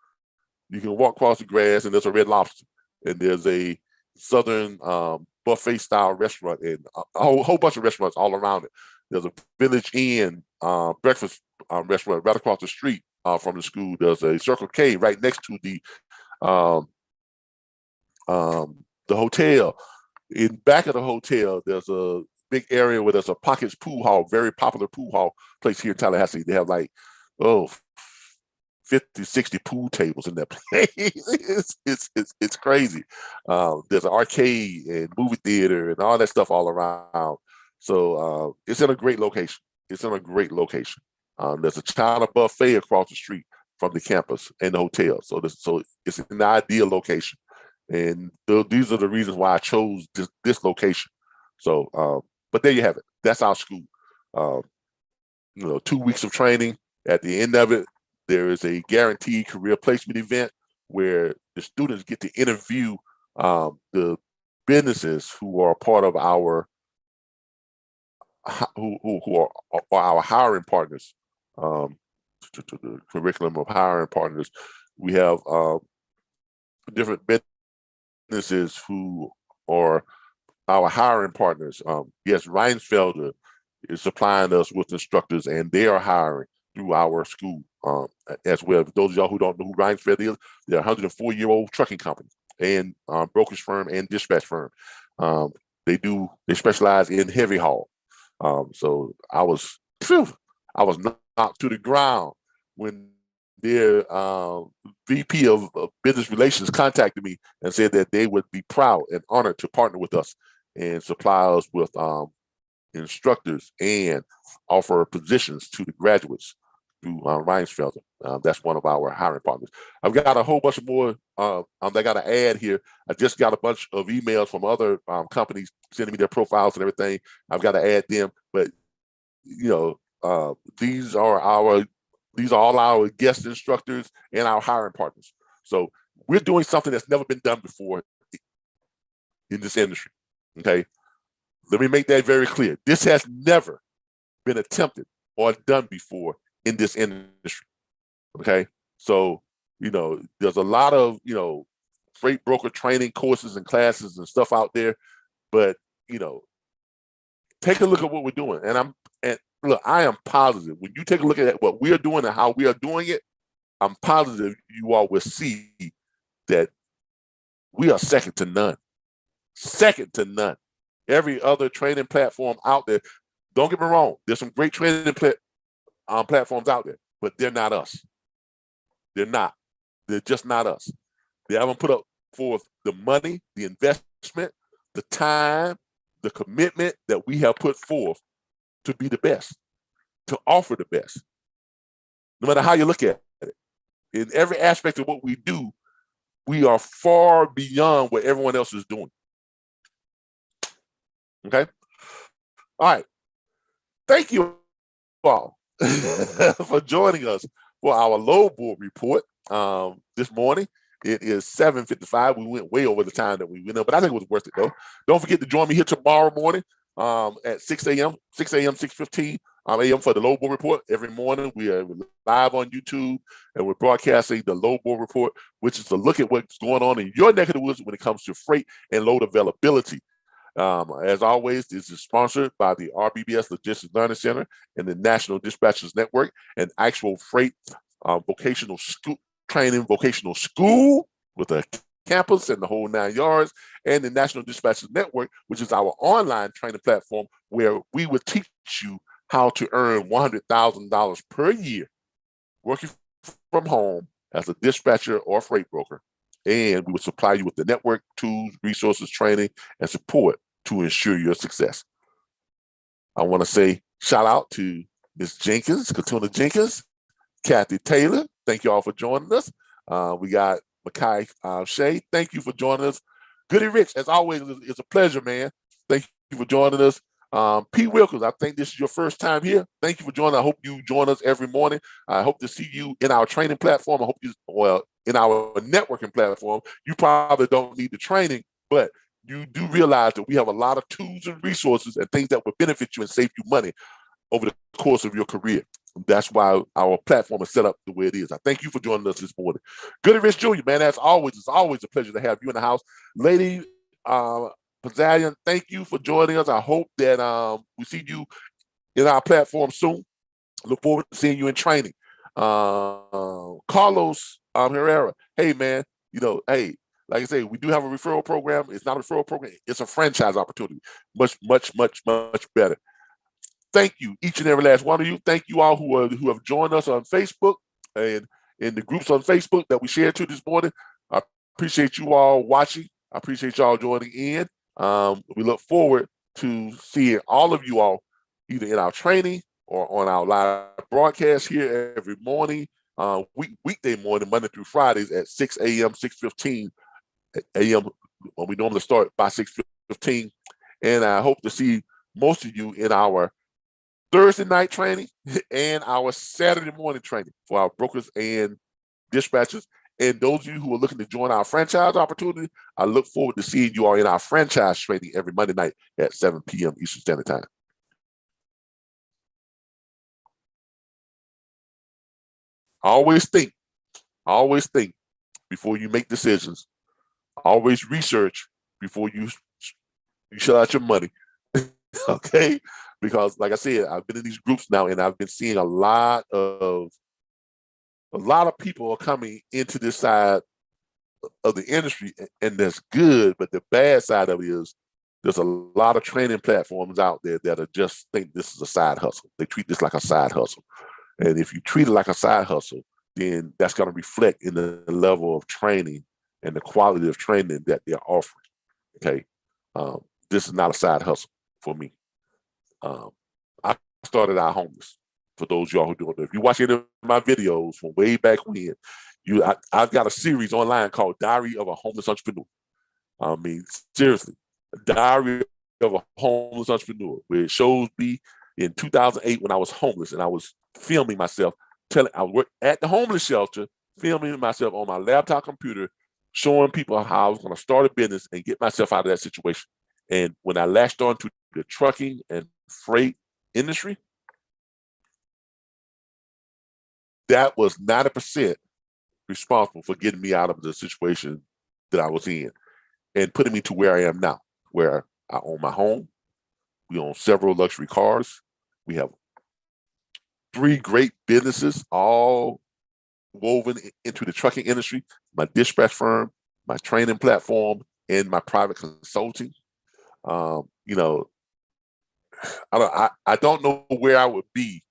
A: you can walk across the grass and there's a Red Lobster. And there's a Southern buffet style restaurant and a whole bunch of restaurants all around it. There's a Village Inn breakfast restaurant right across the street from the school. There's a Circle K right next to the hotel. In back of the hotel, there's a big area where there's a Pockets Pool Hall, very popular pool hall place here in Tallahassee. They have like 50, 60 pool tables in that place. It's crazy. There's an arcade and movie theater and all that stuff all around. So it's in a great location. It's in a great location. There's a China buffet across the street from the campus and the hotel. So it's an ideal location. And these are the reasons why I chose this location. So, but there you have it. That's our school. 2 weeks of training. At the end of it, there is a guaranteed career placement event where the students get to interview the businesses who are part of our who are our hiring partners, to the curriculum of hiring partners. We have different businesses who are our hiring partners. Yes, Reinsfelder is supplying us with instructors, and they are hiring through our school as well. For those of y'all who don't know who Reinsfelder is, they're a 104-year-old trucking company and brokerage firm and dispatch firm. They specialize in heavy haul. So I was knocked to the ground when their VP of Business Relations contacted me and said that they would be proud and honored to partner with us and supply us with instructors and offer positions to the graduates through Reinsfelder. That's one of our hiring partners. I've got a whole bunch of more I got to add here. I just got a bunch of emails from other companies sending me their profiles and everything. I've got to add them, but these are all our guest instructors and our hiring partners. So we're doing something that's never been done before in this industry. Okay, let me make that very clear. This has never been attempted or done before in this industry. Okay, so there's a lot of freight broker training courses and classes and stuff out there, but take a look at what we're doing. And look, I am positive when you take a look at what we are doing and how we are doing it, I'm positive you all will see that we are second to none. Second to none. Every other training platform out there, don't get me wrong, there's some great training platforms out there, but they're not us. They're not. They're just not us. They haven't put up forth the money, the investment, the time, the commitment that we have put forth to be the best, to offer the best. No matter how you look at it, in every aspect of what we do, we are far beyond what everyone else is doing. Okay? All right. Thank you all for joining us for our load board report this morning. It is 7:55. We went way over the time that we went up, but I think it was worth it though. Don't forget to join me here tomorrow morning at 6 a.m., 6:15 a.m. for the load board report. Every morning we are live on YouTube and we're broadcasting the load board report, which is a look at what's going on in your neck of the woods when it comes to freight and load availability. As always, this is sponsored by the RBBS Logistics Learning Center and the National Dispatchers Network, an actual freight vocational school with a campus and the whole 9 yards, and the National Dispatchers Network, which is our online training platform where we would teach you how to earn $100,000 per year working from home as a dispatcher or freight broker. And we would supply you with the network, tools, resources, training, and support to ensure your success. I want to say shout out to Ms. Jenkins, Katuna Jenkins, Kathy Taylor. Thank you all for joining us. We got Makai Shea. Thank you for joining us. Goody Rich, as always, it's a pleasure, man. Thank you for joining us. P. Wilkins, I think this is your first time here. Thank you for joining. I hope you join us every morning. I hope to see you in our training platform. I hope in our networking platform. You probably don't need the training, but you do realize that we have a lot of tools and resources and things that will benefit you and save you money over the course of your career. That's why our platform is set up the way it is. I thank you for joining us this morning. Goody Rich Jr., man, as always, it's always a pleasure to have you in the house. Lady Pizzalian, thank you for joining us. I hope that we see you in our platform soon. Look forward to seeing you in training. Carlos Herrera, hey, man, hey, like I say, we do have a referral program. It's not a referral program. It's a franchise opportunity. Much, much, much, much better. Thank you, each and every last one of you. Thank you all who have joined us on Facebook and in the groups on Facebook that we shared to this morning. I appreciate you all watching. I appreciate y'all joining in. We look forward to seeing all of you all either in our training or on our live broadcast here every morning, weekday morning, Monday through Fridays at 6 a.m., 6:15 a.m. when we normally start by 6:15. And I hope to see most of you in our Thursday night training and our Saturday morning training for our brokers and dispatchers. And those of you who are looking to join our franchise opportunity, I look forward to seeing you all in our franchise training every Monday night at 7 p.m. Eastern Standard Time. Always think before you make decisions. Always research before you shell out your money. Okay? Because like I said, I've been in these groups now and I've been seeing a lot of people are coming into this side of the industry, and that's good, but the bad side of it is there's a lot of training platforms out there that are just think this is a side hustle. They treat this like a side hustle. And if you treat it like a side hustle, then that's going to reflect in the level of training and the quality of training that they're offering. Okay. This is not a side hustle for me. I started out homeless. For those of y'all who don't know, if you watch any of my videos from way back when, I've got a series online called Diary of a Homeless Entrepreneur. I mean, seriously, Diary of a Homeless Entrepreneur, where it shows me in 2008 when I was homeless and I was filming myself, I worked at the homeless shelter, filming myself on my laptop computer, showing people how I was going to start a business and get myself out of that situation. And when I latched on to the trucking and freight industry, that was 90% responsible for getting me out of the situation that I was in and putting me to where I am now, where I own my home. We own several luxury cars. We have 3 great businesses, all woven into the trucking industry: my dispatch firm, my training platform, and my private consulting. You know, I don't know where I would be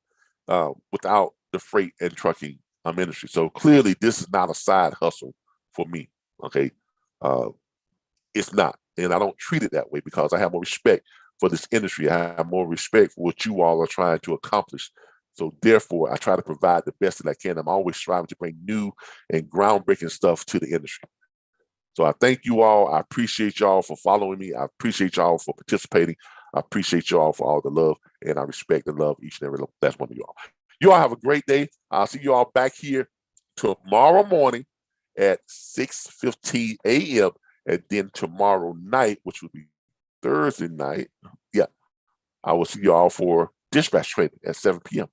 A: without the freight and trucking industry. So clearly, this is not a side hustle for me. Okay, it's not, and I don't treat it that way because I have more respect for this industry. I have more respect for what you all are trying to accomplish. So therefore, I try to provide the best that I can. I'm always striving to bring new and groundbreaking stuff to the industry. So I thank you all. I appreciate y'all for following me. I appreciate y'all for participating. I appreciate y'all for all the love, and I respect and love each and every last one of y'all. You all have a great day. I'll see you all back here tomorrow morning at 6:15 a.m. And then tomorrow night, which will be Thursday night, I will see you all for dispatch training at 7 p.m.